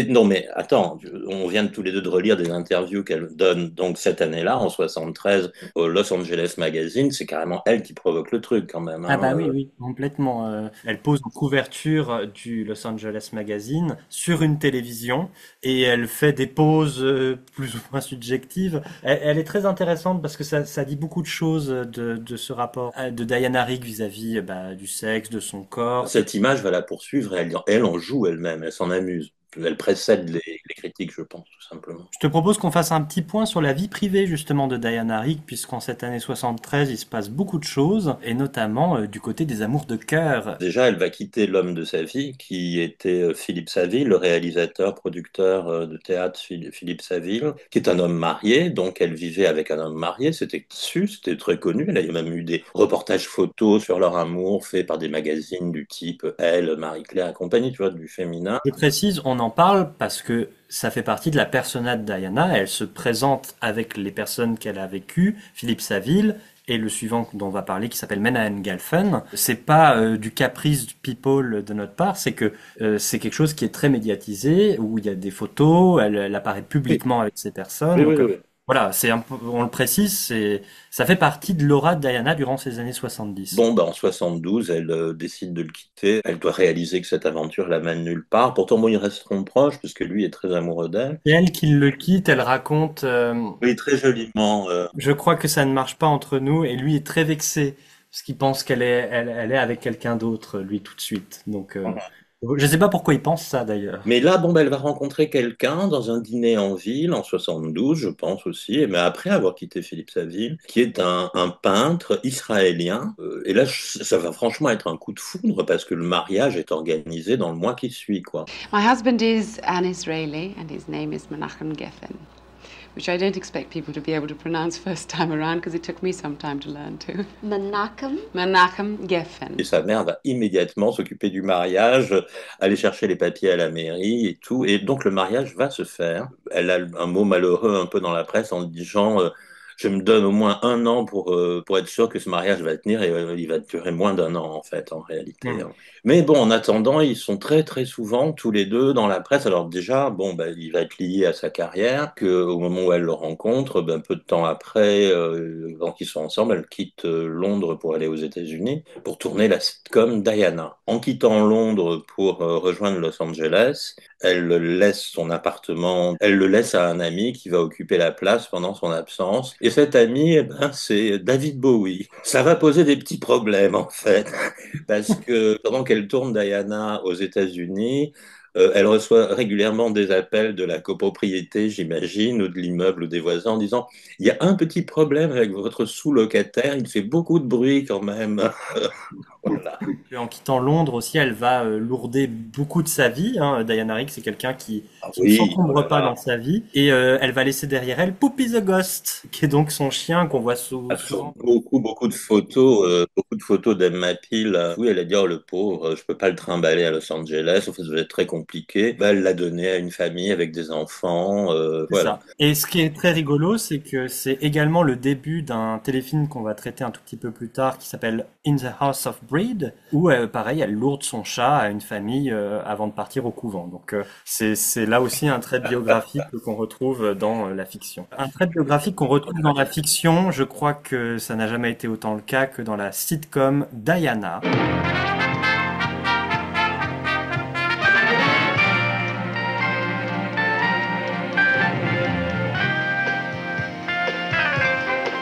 Non, mais attends, on vient tous les deux de relire des interviews qu'elle donne donc cette année-là, en 73, au Los Angeles Magazine. C'est carrément elle qui provoque le truc quand même. Ah bah oui, complètement. Elle pose une couverture du Los Angeles Magazine sur une télévision et elle fait des poses plus ou moins subjectives. Elle est très intéressante parce que ça dit beaucoup de choses de ce rapport de Diana Rigg vis-à-vis du sexe, de son corps. Cette image va la poursuivre et elle en joue elle-même, elle s'en amuse. Elle précède les critiques, je pense, tout simplement. Je te propose qu'on fasse un petit point sur la vie privée, justement, de Diana Rigg, puisqu'en cette année 73, il se passe beaucoup de choses, et notamment du côté des amours de cœur. Déjà, elle va quitter l'homme de sa vie, qui était Philippe Saville, le réalisateur, producteur de théâtre Philippe Saville, qui est un homme marié, donc elle vivait avec un homme marié, c'était très connu, elle a même eu des reportages photos sur leur amour, faits par des magazines du type Elle, Marie-Claire et compagnie, tu vois, du féminin. Je précise, on en parle parce que ça fait partie de la persona de Diana. Elle se présente avec les personnes qu'elle a vécues, Philippe Saville et le suivant dont on va parler qui s'appelle Menahem Galfen. C'est pas du caprice du people de notre part, c'est que c'est quelque chose qui est très médiatisé, où il y a des photos, elle apparaît publiquement avec ces personnes. Oui. Voilà, on le précise, ça fait partie de l'aura de Diana durant ces années 70. Bon, en 72, elle décide de le quitter. Elle doit réaliser que cette aventure la mène nulle part. Pourtant, ils resteront proches, parce que lui est très amoureux d'elle. Et elle qui le quitte, elle raconte... Oui, très joliment. Je crois que ça ne marche pas entre nous, et lui est très vexé, parce qu'il pense qu'elle est avec quelqu'un d'autre, lui, tout de suite. Donc... Je ne sais pas pourquoi il pense ça d'ailleurs. Mais là, elle va rencontrer quelqu'un dans un dîner en ville en 72, je pense aussi, mais après avoir quitté Philippe Saville, qui est un peintre israélien. Et là, ça va franchement être un coup de foudre parce que le mariage est organisé dans le mois qui suit, quoi. My husband is an Israeli and his name is Menachem Geffen, which I don't expect people to be able to pronounce first time around because it took me some time to learn too. Menachem Geffen. Et sa mère va immédiatement s'occuper du mariage, aller chercher les papiers à la mairie et tout. Et donc le mariage va se faire. Elle a un mot malheureux un peu dans la presse en disant je me donne au moins 1 an pour être sûr que ce mariage va tenir et il va durer moins d'1 an en fait en réalité. Mais en attendant, ils sont très très souvent tous les deux dans la presse. Alors déjà, il va être lié à sa carrière, qu'au moment où elle le rencontre, peu de temps après, avant qu'ils soient ensemble, elle quitte Londres pour aller aux États-Unis pour tourner la sitcom Diana. En quittant Londres pour rejoindre Los Angeles, elle laisse son appartement, elle le laisse à un ami qui va occuper la place pendant son absence. Et cet ami, c'est David Bowie. Ça va poser des petits problèmes en fait, parce que pendant qu'elle tourne Diana aux États-Unis, elle reçoit régulièrement des appels de la copropriété, j'imagine, ou de l'immeuble ou des voisins en disant « Il y a un petit problème avec votre sous-locataire, il fait beaucoup de bruit quand même. » Voilà. En quittant Londres aussi, elle va lourder beaucoup de sa vie. Diana Rigg, c'est quelqu'un qui ne s'encombre pas dans sa vie. Et elle va laisser derrière elle Poopy the Ghost, qui est donc son chien qu'on voit souvent. Beaucoup de photos d'Emma Peel. Oui, elle a dit « Oh, le pauvre, je peux pas le trimballer à Los Angeles. » En fait, ça va être très compliqué compliqué, elle l'a donné à une famille avec des enfants. Voilà. Ça. Et ce qui est très rigolo, c'est que c'est également le début d'un téléfilm qu'on va traiter un tout petit peu plus tard, qui s'appelle In the House of Breed, où pareil, elle lourde son chat à une famille avant de partir au couvent. Donc c'est là aussi un trait biographique qu'on retrouve dans la fiction. Un trait biographique qu'on retrouve dans la fiction, je crois que ça n'a jamais été autant le cas que dans la sitcom Diana.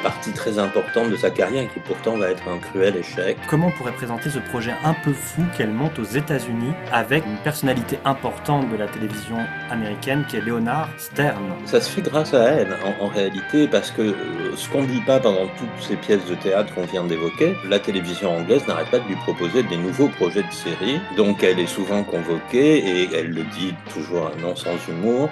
Partie très importante de sa carrière et qui pourtant va être un cruel échec. Comment on pourrait présenter ce projet un peu fou qu'elle monte aux États-Unis avec une personnalité importante de la télévision américaine qui est Leonard Stern? Ça se fait grâce à elle en réalité, parce que ce qu'on ne dit pas pendant toutes ces pièces de théâtre qu'on vient d'évoquer, la télévision anglaise n'arrête pas de lui proposer des nouveaux projets de série. Donc elle est souvent convoquée et elle le dit toujours non sans humour.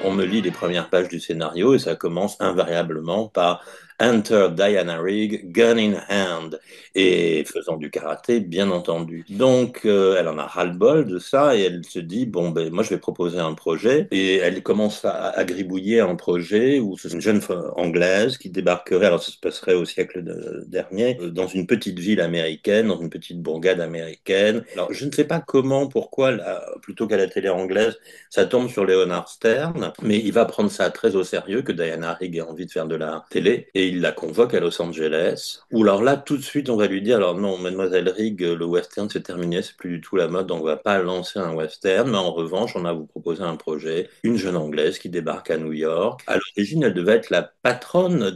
On me lit les premières pages du scénario et ça commence invariablement par Enter Diana Rigg, gun in hand, et faisant du karaté, bien entendu. Donc, elle en a ras-le-bol de ça, et elle se dit, moi je vais proposer un projet, et elle commence à gribouiller un projet où c'est une jeune anglaise qui débarquerait, alors ça se passerait au siècle dernier, dans une petite ville américaine, dans une petite bourgade américaine. Alors, je ne sais pas comment, pourquoi, plutôt qu'à la télé anglaise, ça tombe sur Leonard Stern, mais il va prendre ça très au sérieux, que Diana Rigg ait envie de faire de la télé, et il la convoque à Los Angeles, où alors là, tout de suite, on va lui dire, alors non, mademoiselle Rigg, le western c'est terminé, c'est plus du tout la mode, donc on va pas lancer un western, mais en revanche, on a à vous proposer un projet, une jeune anglaise qui débarque à New York. À l'origine, elle devait être la patronne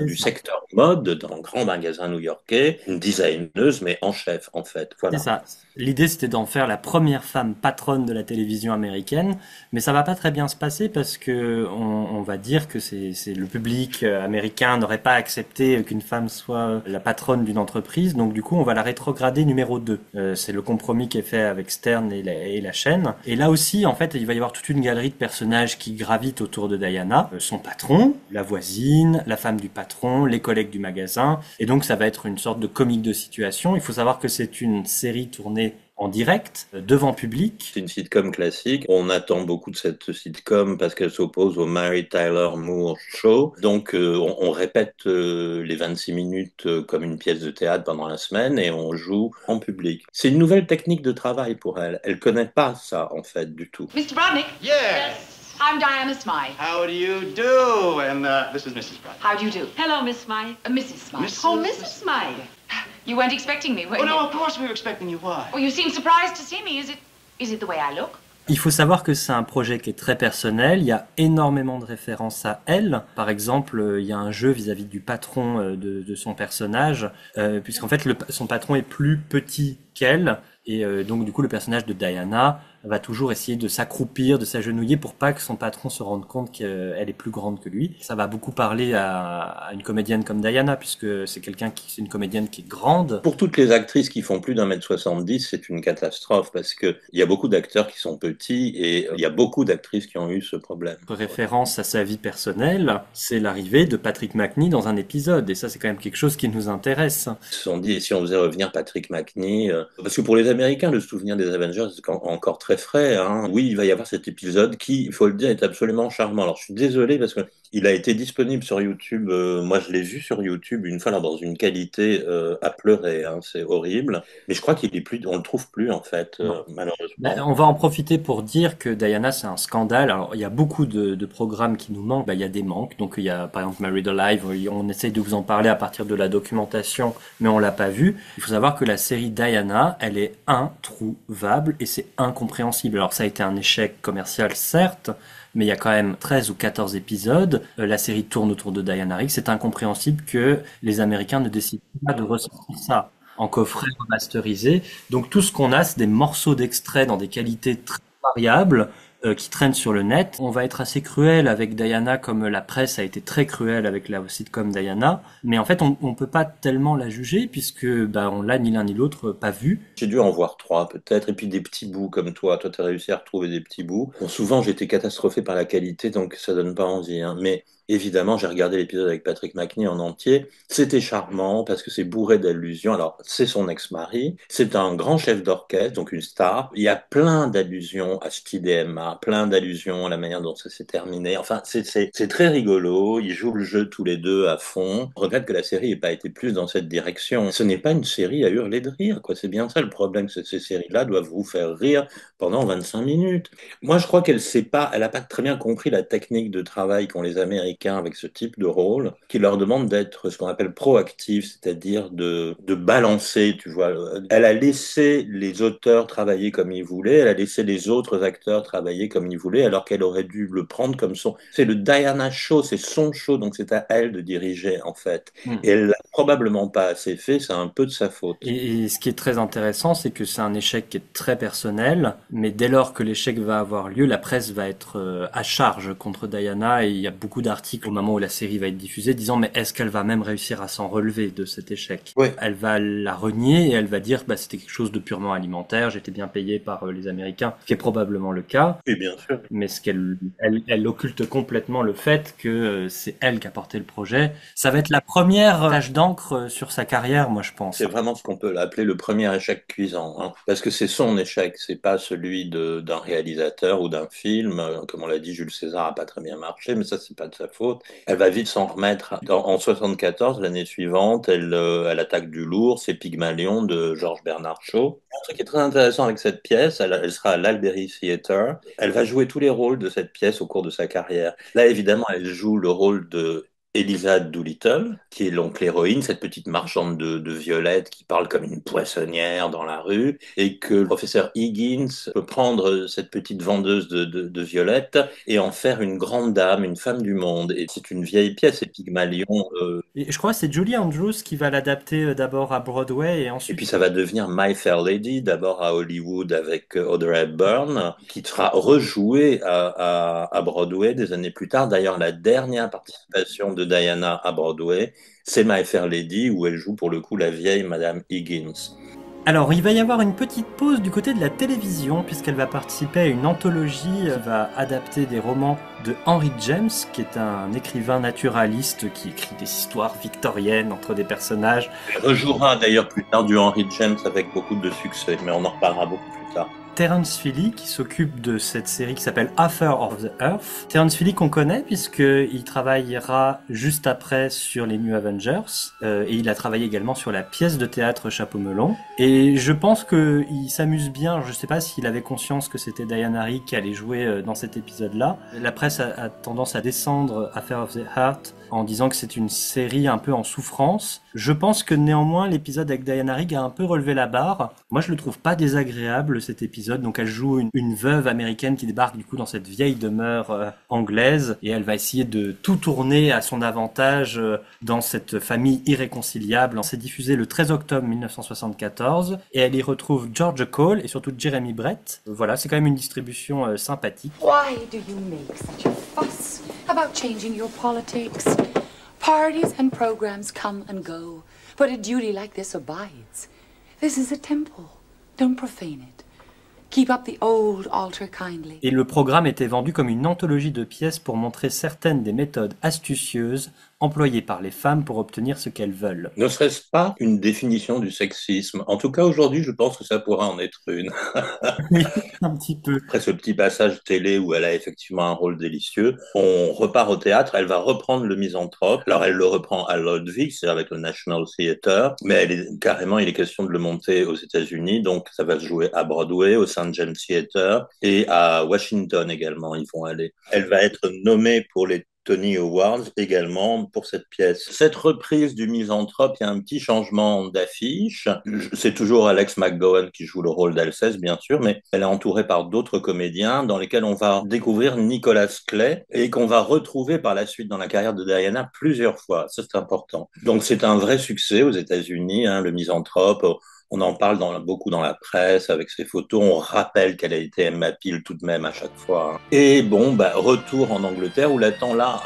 du secteur mode d'un grand magasin new-yorkais, une designeuse, mais en chef, en fait. Voilà. C'est ça. L'idée, c'était d'en faire la première femme patronne de la télévision américaine, mais ça va pas très bien se passer parce que on va dire que c'est le public américain n'aurait pas accepté qu'une femme soit la patronne d'une entreprise, donc du coup, on va la rétrograder numéro 2. C'est le compromis qui est fait avec Stern et la chaîne. Et là aussi, en fait, il va y avoir toute une galerie de personnages qui gravitent autour de Diana. Son patron, la voisine, la femme du patron, les collègues du magasin. Et donc, ça va être une sorte de comique de situation. Il faut savoir que c'est une série tournée en direct, devant public. C'est une sitcom classique. On attend beaucoup de cette sitcom parce qu'elle s'oppose au Mary Tyler Moore Show. Donc, on répète les 26 minutes comme une pièce de théâtre pendant la semaine et on joue en public. C'est une nouvelle technique de travail pour elle. Elle connaît pas ça, en fait, du tout. Mr. Brodnick? Yes. I'm Diana Smythe. How do you do? And this is Mrs. Brodnick. How do you do? Hello, Miss Smythe. Mrs. Smythe. Oh, Mrs. Smythe. You weren't expecting me, were you? Oh, no, of course we were expecting you. Why? Well, you seem surprised to see me. Is it the way I look? Il faut savoir que c'est un projet qui est très personnel, il y a énormément de références à elle. Par exemple, il y a un jeu vis-à-vis du patron de son personnage, puisqu'en fait son patron est plus petit qu'elle, et donc du coup le personnage de Diana va toujours essayer de s'accroupir, de s'agenouiller pour pas que son patron se rende compte qu'elle est plus grande que lui. Ça va beaucoup parler à une comédienne comme Diana, puisque c'est une comédienne qui est grande. Pour toutes les actrices qui font plus d'1m70, c'est une catastrophe parce que il y a beaucoup d'acteurs qui sont petits et il y a beaucoup d'actrices qui ont eu ce problème. Référence à sa vie personnelle, c'est l'arrivée de Patrick Macnee dans un épisode, et ça c'est quand même quelque chose qui nous intéresse. Ils se sont dit, et si on faisait revenir Patrick Macnee, parce que pour les Américains, le souvenir des Avengers est encore très frais, hein. Oui, il va y avoir cet épisode qui, il faut le dire, est absolument charmant. Alors, je suis désolé parce que il a été disponible sur YouTube. Moi, je l'ai vu sur YouTube une fois là, dans une qualité à pleurer. Hein, c'est horrible. Mais je crois qu'il est plus, on le trouve plus en fait, malheureusement. On va en profiter pour dire que Diana, c'est un scandale. Alors, il y a beaucoup de programmes qui nous manquent. Il y a des manques. Donc, il y a par exemple Married Alive. On essaye de vous en parler à partir de la documentation, mais on l'a pas vu. Il faut savoir que la série Diana, elle est introuvable et c'est incompréhensible. Alors, ça a été un échec commercial, certes, mais il y a quand même 13 ou 14 épisodes. La série tourne autour de Diana Rigg. C'est incompréhensible que les Américains ne décident pas de ressortir ça en coffret remasterisé. Donc tout ce qu'on a, c'est des morceaux d'extraits dans des qualités très variables qui traînent sur le net. On va être assez cruel avec Diana, comme la presse a été très cruelle avec la sitcom Diana. Mais en fait, on peut pas tellement la juger puisque on l'a ni l'un ni l'autre pas vu. J'ai dû en voir 3 peut-être, et puis des petits bouts comme toi. Toi, tu as réussi à retrouver des petits bouts. Bon, souvent, j'ai été catastrophé par la qualité, donc ça donne pas envie. Hein. Mais Évidemment, j'ai regardé l'épisode avec Patrick Macnee en entier. C'était charmant parce que c'est bourré d'allusions. Alors, c'est son ex-mari. C'est un grand chef d'orchestre, donc une star. Il y a plein d'allusions à STDMA, plein d'allusions à la manière dont ça s'est terminé. Enfin, c'est très rigolo. Ils jouent le jeu tous les deux à fond. Je regrette que la série n'ait pas été plus dans cette direction. Ce n'est pas une série à hurler de rire, quoi. C'est bien ça le problème, c'est que ces séries-là doivent vous faire rire pendant 25 minutes. Moi, je crois qu'elle sait pas, elle a pas très bien compris la technique de travail qu'ont les Américains avec ce type de rôle, qui leur demande d'être ce qu'on appelle proactif, c'est-à-dire de balancer, tu vois. Elle a laissé les auteurs travailler comme ils voulaient, elle a laissé les autres acteurs travailler comme ils voulaient, alors qu'elle aurait dû le prendre comme son... C'est le Diana Show, c'est son show, donc c'est à elle de diriger, en fait. Et elle l'a probablement pas assez fait, c'est un peu de sa faute. Et ce qui est très intéressant, c'est que c'est un échec qui est très personnel, mais dès lors que l'échec va avoir lieu, la presse va être à charge contre Diana, et il y a beaucoup d'articles au moment où la série va être diffusée disant mais est-ce qu'elle va même réussir à s'en relever de cet échec? Oui. Elle va la renier et elle va dire bah c'était quelque chose de purement alimentaire, j'étais bien payé par les Américains, ce qui est probablement le cas. Oui, bien sûr. Mais ce elle occulte complètement le fait que c'est elle qui a porté le projet. Ça va être la première tache d'encre sur sa carrière, moi je pense. C'est vraiment ce qu'on peut appeler le premier échec cuisant, hein, parce que c'est son échec, c'est pas celui d'un réalisateur ou d'un film. Comme on l'a dit, Jules César a pas très bien marché, mais ça c'est pas de sa faute. Elle va vite s'en remettre. En 74, l'année suivante, elle attaque du lourd, c'est Pygmalion de Georges Bernard Shaw. Un truc qui est très intéressant avec cette pièce, elle sera à l'Albery Theatre. Elle va jouer tous les rôles de cette pièce au cours de sa carrière. Là, évidemment, elle joue le rôle de Eliza Doolittle, qui est donc l'héroïne, cette petite marchande de violettes qui parle comme une poissonnière dans la rue, et que le professeur Higgins peut prendre cette petite vendeuse de violettes et en faire une grande dame, une femme du monde. Et c'est une vieille pièce, c'est Pygmalion. Et je crois que c'est Julie Andrews qui va l'adapter d'abord à Broadway et ensuite... Et puis ça va devenir My Fair Lady, d'abord à Hollywood avec Audrey Hepburn, qui sera rejouée à Broadway des années plus tard. D'ailleurs, la dernière participation de Diana à Broadway, c'est My Fair Lady, où elle joue pour le coup la vieille Madame Higgins. Alors, il va y avoir une petite pause du côté de la télévision, puisqu'elle va participer à une anthologie qui va adapter des romans de Henry James, qui est un écrivain naturaliste qui écrit des histoires victoriennes entre des personnages. Elle rejouera d'ailleurs plus tard du Henry James avec beaucoup de succès, mais on en reparlera beaucoup plus tard. Terence Philly qui s'occupe de cette série qui s'appelle Affair of the Earth. Terence Philly qu'on connaît puisqu'il travaillera juste après sur les New Avengers et il a travaillé également sur la pièce de théâtre Chapeau melon. Et je pense qu'il s'amuse bien. Je sais pas s'il avait conscience que c'était Diana Rigg qui allait jouer dans cet épisode-là. La presse a tendance à descendre Affair of the Heart en disant que c'est une série un peu en souffrance. Je pense que néanmoins l'épisode avec Diana Rigg a un peu relevé la barre. Moi je le trouve pas désagréable cet épisode. Donc elle joue une veuve américaine qui débarque du coup dans cette vieille demeure anglaise et elle va essayer de tout tourner à son avantage dans cette famille irréconciliable. C'est diffusé le 13 octobre 1974 et elle y retrouve George Cole et surtout Jeremy Brett. Voilà, c'est quand même une distribution sympathique. Why do you make such a fuss about changing your politics? Parties and programs come and go, but a duty like this abides. This is a temple. Don't profane it. Keep up the old altar kindly. Et le programme était vendu comme une anthologie de pièces pour montrer certaines des méthodes astucieuses employées par les femmes pour obtenir ce qu'elles veulent. Ne serait-ce pas une définition du sexisme? En tout cas, aujourd'hui, je pense que ça pourra en être une. Oui, un petit peu. Après ce petit passage télé où elle a effectivement un rôle délicieux, on repart au théâtre, elle va reprendre Le Misanthrope. Alors, elle le reprend à Ludwig, c'est avec le National Theatre, mais il est question de le monter aux États-Unis, donc ça va se jouer à Broadway, au St. James Theatre, et à Washington également, ils vont aller. Elle va être nommée pour les Tony Awards également pour cette pièce. Cette reprise du Misanthrope, il y a un petit changement d'affiche. C'est toujours Alex McGowan qui joue le rôle d'Alceste, bien sûr, mais elle est entourée par d'autres comédiens dans lesquels on va découvrir Nicholas Clay et qu'on va retrouver par la suite dans la carrière de Diana plusieurs fois. Ça, c'est important. Donc, c'est un vrai succès aux États-Unis, le Misanthrope. On en parle beaucoup dans la presse, avec ses photos. On rappelle qu'elle a été Emma Peel tout de même à chaque fois. Et bon, retour en Angleterre où l'attend là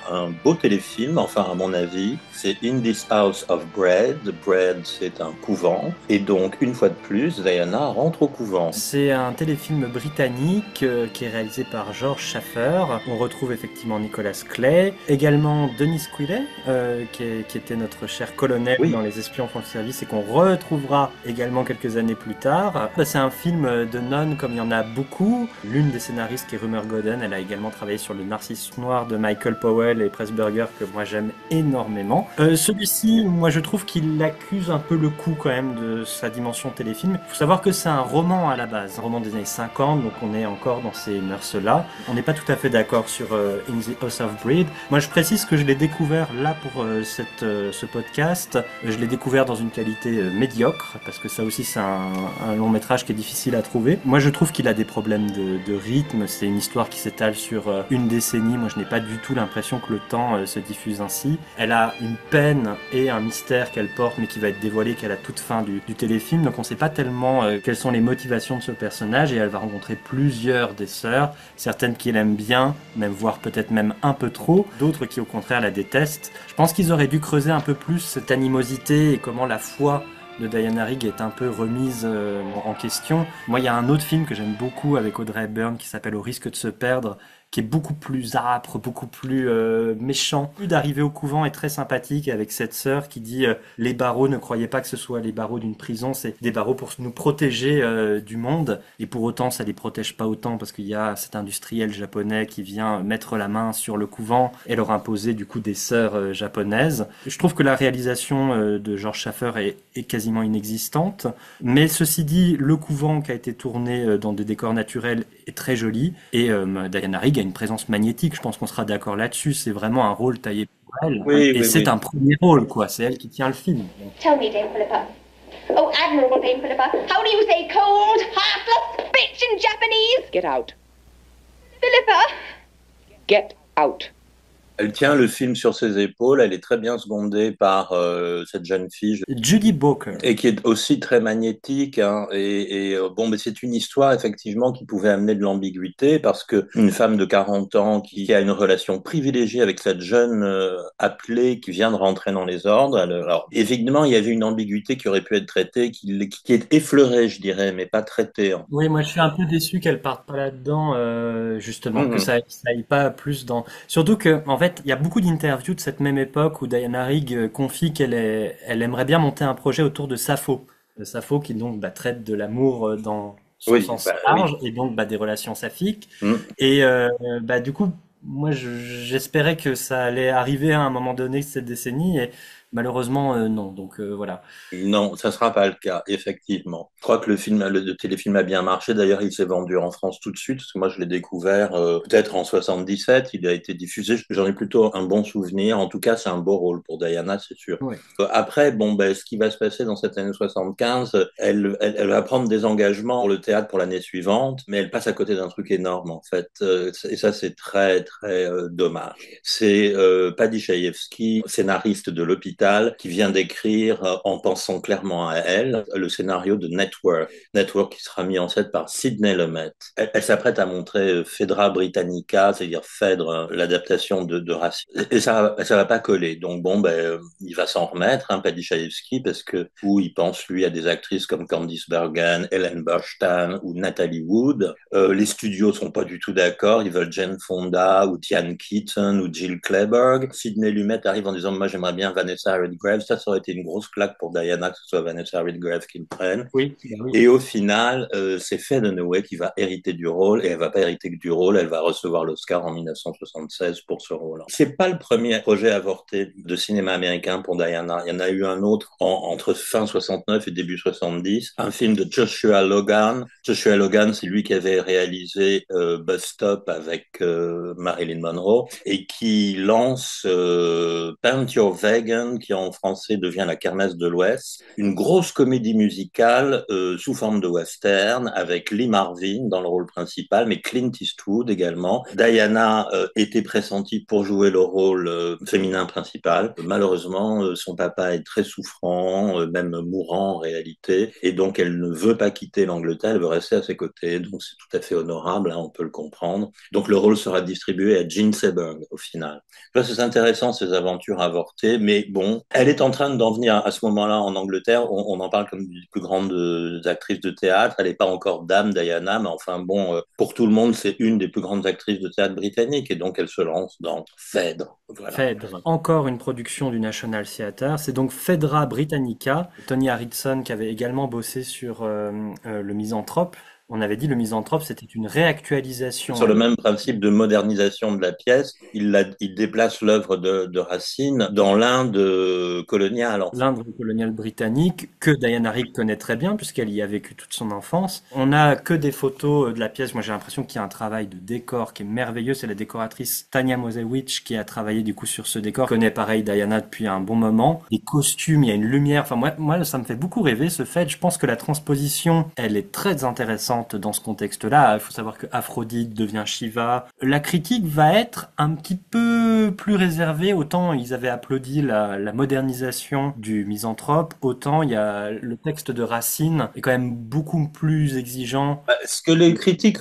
un beau téléfilm, enfin à mon avis. C'est In This House of Bread. Bread, c'est un couvent. Et donc, une fois de plus, Diana rentre au couvent. C'est un téléfilm britannique qui est réalisé par George Schaffer. On retrouve effectivement Nicholas Clay, également Denis Quilley, qui était notre cher colonel dans Les Espions font le service et qu'on retrouvera également quelques années plus tard. C'est un film de nonnes comme il y en a beaucoup. L'une des scénaristes qui est Rumer Godden, elle a également travaillé sur Le Narcisse Noir de Michael Powell et Pressburger que moi j'aime énormément. Celui-ci, moi je trouve qu'il accuse un peu le coup quand même de sa dimension téléfilm. Il faut savoir que c'est un roman à la base, un roman des années 50, donc on est encore dans ces mœurs-là. On n'est pas tout à fait d'accord sur In the House of Bread. Moi je précise que je l'ai découvert là pour ce podcast. Je l'ai découvert dans une qualité médiocre, parce que ça aussi c'est un long métrage qui est difficile à trouver. Moi je trouve qu'il a des problèmes de rythme, c'est une histoire qui s'étale sur une décennie. Moi je n'ai pas du tout l'impression que le temps se diffuse ainsi. Elle a une peine et un mystère qu'elle porte, mais qui va être dévoilé qu'à la toute fin du téléfilm, donc on ne sait pas tellement quelles sont les motivations de ce personnage, et elle va rencontrer plusieurs des sœurs, certaines qui l'aiment bien, même voire peut-être même un peu trop, d'autres qui au contraire la détestent. Je pense qu'ils auraient dû creuser un peu plus cette animosité et comment la foi de Diana Rigg est un peu remise en question. Moi, il y a un autre film que j'aime beaucoup avec Audrey Hepburn qui s'appelle Au risque de se perdre, qui est beaucoup plus âpre, beaucoup plus méchant. D'arriver au couvent est très sympathique avec cette sœur qui dit les barreaux, ne croyez pas que ce soit les barreaux d'une prison, c'est des barreaux pour nous protéger du monde. Et pour autant, ça les protège pas autant parce qu'il y a cet industriel japonais qui vient mettre la main sur le couvent et leur imposer du coup des sœurs japonaises. Je trouve que la réalisation de George Schaffer est quasiment inexistante. Mais ceci dit, le couvent qui a été tourné dans des décors naturels est très joli. Et Diana Rigg a une présence magnétique, je pense qu'on sera d'accord là-dessus, c'est vraiment un rôle taillé pour elle, et c'est un premier rôle, quoi, c'est elle qui tient le film. Tell me, Dame Philippa. Oh, admirable Dame Philippa, how do you say cold, heartless bitch in Japanese? Get out. Philippa? Get out. Elle tient le film sur ses épaules, elle est très bien secondée par cette jeune fille. Judy Booker. Et qui est aussi très magnétique. Hein, mais c'est une histoire effectivement qui pouvait amener de l'ambiguïté parce que une femme de 40 ans qui a une relation privilégiée avec cette jeune appelée qui vient de rentrer dans les ordres. Alors évidemment, il y avait une ambiguïté qui aurait pu être traitée, qui est effleurée, je dirais, mais pas traitée. Hein. Oui, moi je suis un peu déçu qu'elle parte pas là-dedans, justement, que ça aille pas plus dans... Surtout que, en fait, il y a beaucoup d'interviews de cette même époque où Diana Rigg confie qu'elle aimerait bien monter un projet autour de Sappho. Sappho qui donc traite de l'amour dans son sens large et donc des relations saphiques. Et du coup, moi j'espérais que ça allait arriver à un moment donné cette décennie et malheureusement non. Donc voilà. Non, ça sera pas le cas, effectivement. Je crois que le téléfilm a bien marché. D'ailleurs, il s'est vendu en France tout de suite, parce que moi je l'ai découvert peut-être en 77. Il a été diffusé. J'en ai plutôt un bon souvenir. En tout cas, c'est un beau rôle pour Diana, c'est sûr. Oui. Après, ce qui va se passer dans cette année 75, elle va prendre des engagements pour le théâtre pour l'année suivante, mais elle passe à côté d'un truc énorme en fait. Et ça, c'est très très dommage. C'est Paddy Chayefsky, scénariste de l'hôpital, qui vient d'écrire, en pensant clairement à elle, le scénario de Network qui sera mis en scène par Sidney Lumet. Elle s'apprête à montrer Phaedra Britannica, c'est-à-dire Phèdre, l'adaptation de Racine. Et ça va pas coller. Donc il va s'en remettre, Paddy Chayefsky, parce que il pense lui à des actrices comme Candice Bergen, Ellen Burstyn ou Natalie Wood. Les studios sont pas du tout d'accord. Ils veulent Jane Fonda ou Diane Keaton ou Jill Clayburgh. Sidney Lumet arrive en disant moi j'aimerais bien Vanessa Redgrave. Ça aurait été une grosse claque pour Diana que ce soit Vanessa Redgrave qui le prenne. Oui. Et au final, c'est Faye Dunaway qui va hériter du rôle, et elle va pas hériter que du rôle, elle va recevoir l'Oscar en 1976 pour ce rôle. C'est pas le premier projet avorté de cinéma américain pour Diana. Il y en a eu un autre entre fin 69 et début 70, un film de Joshua Logan. Joshua Logan, c'est lui qui avait réalisé Bus Stop avec Marilyn Monroe et qui lance Paint Your Vagans Rayman, qui en français devient La Kermesse de l'Ouest, une grosse comédie musicale sous forme de western, avec Lee Marvin dans le rôle principal, mais Clint Eastwood également. Diana était pressentie pour jouer le rôle féminin principal. Malheureusement, son papa est très souffrant, même mourant en réalité, et donc elle ne veut pas quitter l'Angleterre, elle veut rester à ses côtés, donc c'est tout à fait honorable, hein, on peut le comprendre. Donc le rôle sera distribué à Gene Seberg au final. C'est intéressant ces aventures avortées, mais bon, elle est en train d'en venir à ce moment-là en Angleterre, on en parle comme une des plus grandes actrices de théâtre, elle n'est pas encore dame Diana, mais enfin bon, pour tout le monde c'est une des plus grandes actrices de théâtre britannique, et donc elle se lance dans Phèdre. Voilà. Phèdre, encore une production du National Theatre, c'est donc Phaedra Britannica, Tony Harrison qui avait également bossé sur Le Misanthrope. On avait dit Le Misanthrope, c'était une réactualisation. Sur le même principe de modernisation de la pièce, il déplace l'œuvre de Racine dans l'Inde coloniale. L'Inde coloniale britannique, que Diana Rigg connaît très bien, puisqu'elle y a vécu toute son enfance. On n'a que des photos de la pièce. Moi, j'ai l'impression qu'il y a un travail de décor qui est merveilleux. C'est la décoratrice Tania Mosewicz qui a travaillé du coup sur ce décor. Connaît pareil Diana depuis un bon moment. Les costumes, il y a une lumière. Enfin, moi, ça me fait beaucoup rêver ce fait. Je pense que la transposition, elle est très intéressante dans ce contexte-là. Il faut savoir que Aphrodite devient Shiva. La critique va être un petit peu plus réservée. Autant ils avaient applaudi la modernisation du Misanthrope, autant il y a le texte de Racine est quand même beaucoup plus exigeant. Ce que les critiques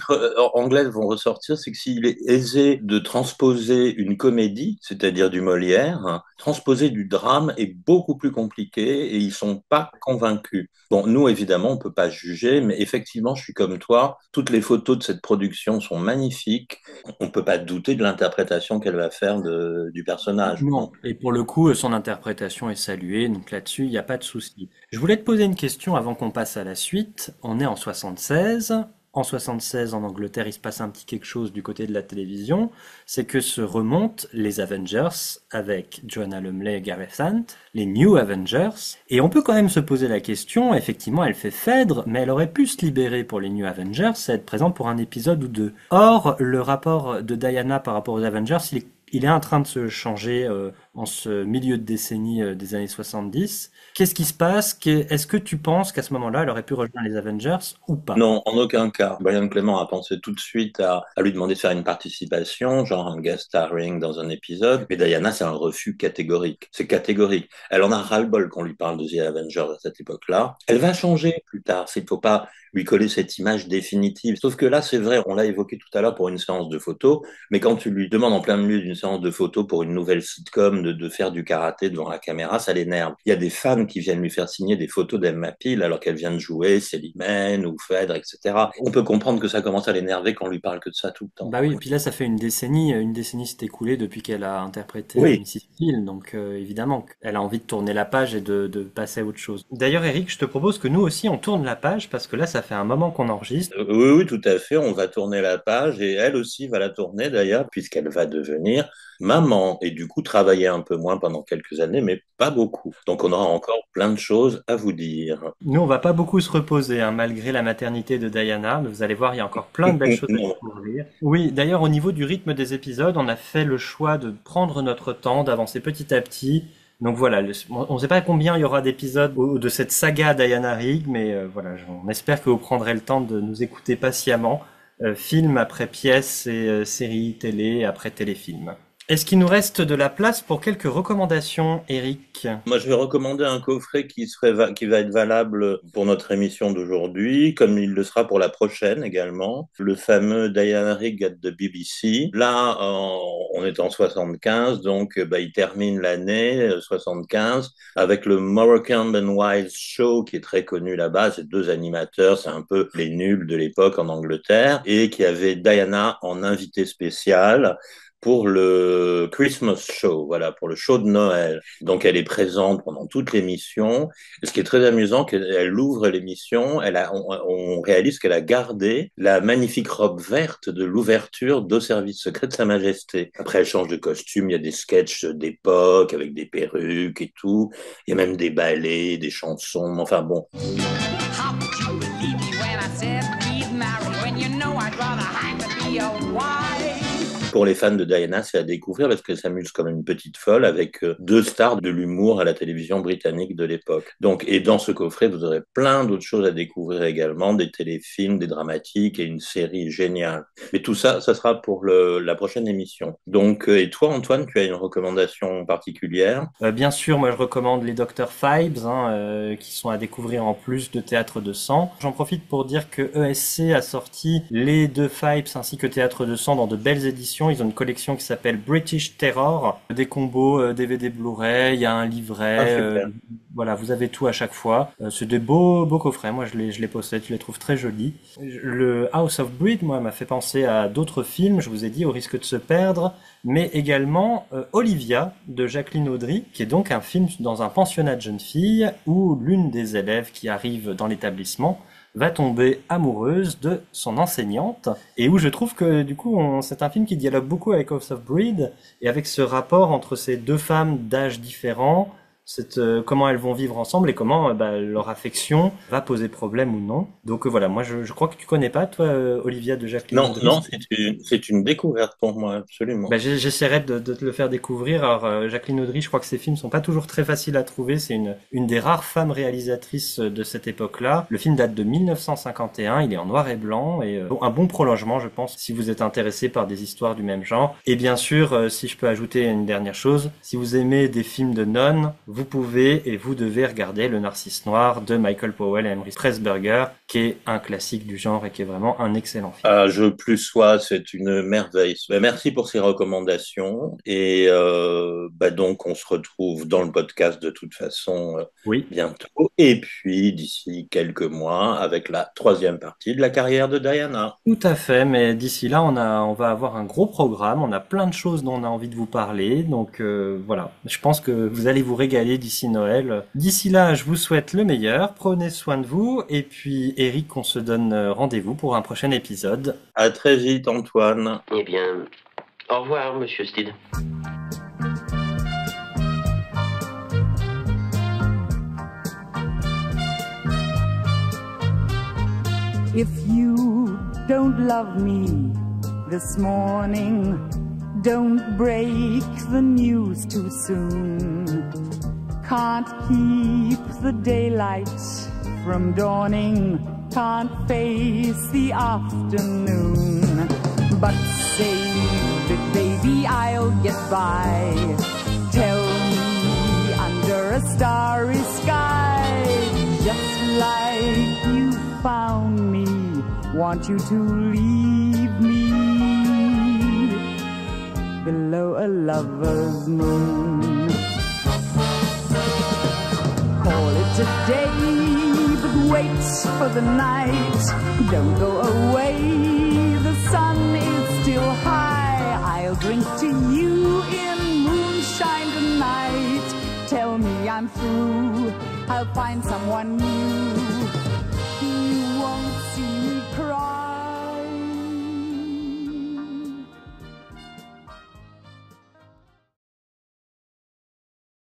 anglaises vont ressortir, c'est que s'il est aisé de transposer une comédie, c'est-à-dire du Molière, hein, transposer du drame est beaucoup plus compliqué et ils sont pas convaincus. Bon, nous, évidemment, on peut pas juger, mais effectivement, je suis comme toi, toutes les photos de cette production sont magnifiques. On peut pas douter de l'interprétation qu'elle va faire du personnage. Non, et pour le coup, son interprétation est saluée, donc là-dessus, il n'y a pas de souci. Je voulais te poser une question avant qu'on passe à la suite. On est en 76. En 76, en Angleterre, il se passe un petit quelque chose du côté de la télévision, c'est que se remontent les Avengers avec Joanna Lumley et Gareth Sant, les New Avengers, et on peut quand même se poser la question, effectivement elle fait Phèdre, mais elle aurait pu se libérer pour les New Avengers, c'est être présente pour un épisode ou deux. Or, le rapport de Diana par rapport aux Avengers, il est en train de se changer en ce milieu de décennie des années 70. Qu'est-ce qui se passe? Est-ce que tu penses qu'à ce moment-là, elle aurait pu rejoindre les Avengers ou pas? Non, en aucun cas. Brian Clement a pensé tout de suite à lui demander de faire une participation, genre un guest starring dans un épisode. Mais Diana, c'est un refus catégorique. C'est catégorique. Elle en a ras-le-bol qu'on lui parle de The Avengers à cette époque-là. Elle va changer plus tard. Il ne faut pas lui coller cette image définitive. Sauf que là, c'est vrai, on l'a évoqué tout à l'heure pour une séance de photos, mais quand tu lui demandes en plein milieu d'une séance de photos pour une nouvelle sitcom de faire du karaté devant la caméra, ça l'énerve. Il y a des fans qui viennent lui faire signer des photos d'Emma Peel alors qu'elle vient de jouer Célimène ou Phèdre, etc. On peut comprendre que ça commence à l'énerver quand on lui parle que de ça tout le temps. Bah oui, et puis là, ça fait une décennie s'est écoulée depuis qu'elle a interprété Mrs. Peel, donc évidemment, elle a envie de tourner la page et de passer à autre chose. D'ailleurs, Eric, je te propose que nous aussi, on tourne la page, parce que là, ça fait un moment qu'on enregistre. Oui, tout à fait, on va tourner la page, et elle aussi va la tourner d'ailleurs, puisqu'elle va devenir maman, et du coup travailler un peu moins pendant quelques années, mais pas beaucoup. Donc on aura encore plein de choses à vous dire. Nous, on va pas beaucoup se reposer, hein, malgré la maternité de Diana, mais vous allez voir, il y a encore plein de belles choses à découvrir. Oui, d'ailleurs, au niveau du rythme des épisodes, on a fait le choix de prendre notre temps, d'avancer petit à petit. Donc voilà, on ne sait pas combien il y aura d'épisodes de cette saga Diana Rigg, mais voilà, on espère que vous prendrez le temps de nous écouter patiemment, film après pièce et série télé après téléfilm. Est-ce qu'il nous reste de la place pour quelques recommandations, Eric? Moi, je vais recommander un coffret qui va être valable pour notre émission d'aujourd'hui, comme il le sera pour la prochaine également. Le fameux Diana Rigg at the BBC. Là, on est en 75, donc il termine l'année 75 avec le Morecambe and Wise Show, qui est très connu là-bas. C'est deux animateurs, c'est un peu les nuls de l'époque en Angleterre, et qui avait Diana en invité spécial pour le Christmas Show, voilà, pour le show de Noël. Donc, elle est présente pendant toute l'émission. Et ce qui est très amusant, qu'elle ouvre l'émission, on réalise qu'elle a gardé la magnifique robe verte de l'ouverture d'Au service secret de Sa Majesté. Après, elle change de costume, il y a des sketchs d'époque avec des perruques et tout. Il y a même des ballets, des chansons, enfin bon. pour les fans de Diana, c'est à découvrir parce qu'elle s'amuse comme une petite folle avec 2 stars de l'humour à la télévision britannique de l'époque. Donc, et dans ce coffret, vous aurez plein d'autres choses à découvrir également, des téléfilms, des dramatiques et une série géniale. Mais tout ça, ça sera pour la prochaine émission. Donc, et toi, Antoine, tu as une recommandation particulière? Bien sûr, moi je recommande les Dr. Phibes, qui sont à découvrir en plus de Théâtre de Sang. J'en profite pour dire que ESC a sorti les 2 Phibes ainsi que Théâtre de Sang dans de belles éditions. Ils ont une collection qui s'appelle British Terror, des combos DVD Blu-ray, il y a un livret, voilà, vous avez tout à chaque fois. C'est des beaux coffrets, moi je les possède, je les trouve très jolis. Le House of Breed, moi, m'a fait penser à d'autres films, je vous ai dit, Au risque de se perdre, mais également Olivia de Jacqueline Audry, qui est donc un film dans un pensionnat de jeunes filles où l'une des élèves qui arrive dans l'établissement va tomber amoureuse de son enseignante, et où je trouve que du coup c'est un film qui dialogue beaucoup avec House of Breed et avec ce rapport entre ces 2 femmes d'âge différents, comment elles vont vivre ensemble et comment leur affection va poser problème ou non. Donc voilà, moi je crois que tu connais pas, toi, Olivia de Jacqueline Audry. Non, c'est une découverte pour moi, absolument. J'essaierai de te le faire découvrir. Alors Jacqueline Audry, je crois que ses films sont pas toujours très faciles à trouver. C'est une des rares femmes réalisatrices de cette époque-là. Le film date de 1951, il est en noir et blanc et un bon prolongement, je pense, si vous êtes intéressé par des histoires du même genre. Et bien sûr, si je peux ajouter une dernière chose, si vous aimez des films de nonnes, vous pouvez et vous devez regarder Le Narcisse Noir de Michael Powell et Emery Pressburger, qui est un classique du genre et qui est vraiment un excellent film. Je plus sois, c'est une merveille. Merci pour ces recommandations et donc on se retrouve dans le podcast de toute façon bientôt et puis d'ici quelques mois avec la 3e partie de la carrière de Diana. Tout à fait, mais d'ici là on va avoir un gros programme, on a plein de choses dont on a envie de vous parler, donc voilà, je pense que vous allez vous régaler d'ici Noël. D'ici là, je vous souhaite le meilleur, prenez soin de vous, et puis Eric, on se donne rendez-vous pour un prochain épisode. À très vite, Antoine. Eh bien, au revoir, Monsieur Steed. If you don't love me this morning, don't break the news too soon. Can't keep the daylight from dawning, can't face the afternoon. But save it, baby, I'll get by. Tell me under a starry sky, just like you found me, want you to leave me below a lover's moon. Call it a day, but wait for the night. Don't go away, the sun is still high. I'll drink to you in moonshine tonight. Tell me I'm through, I'll find someone new.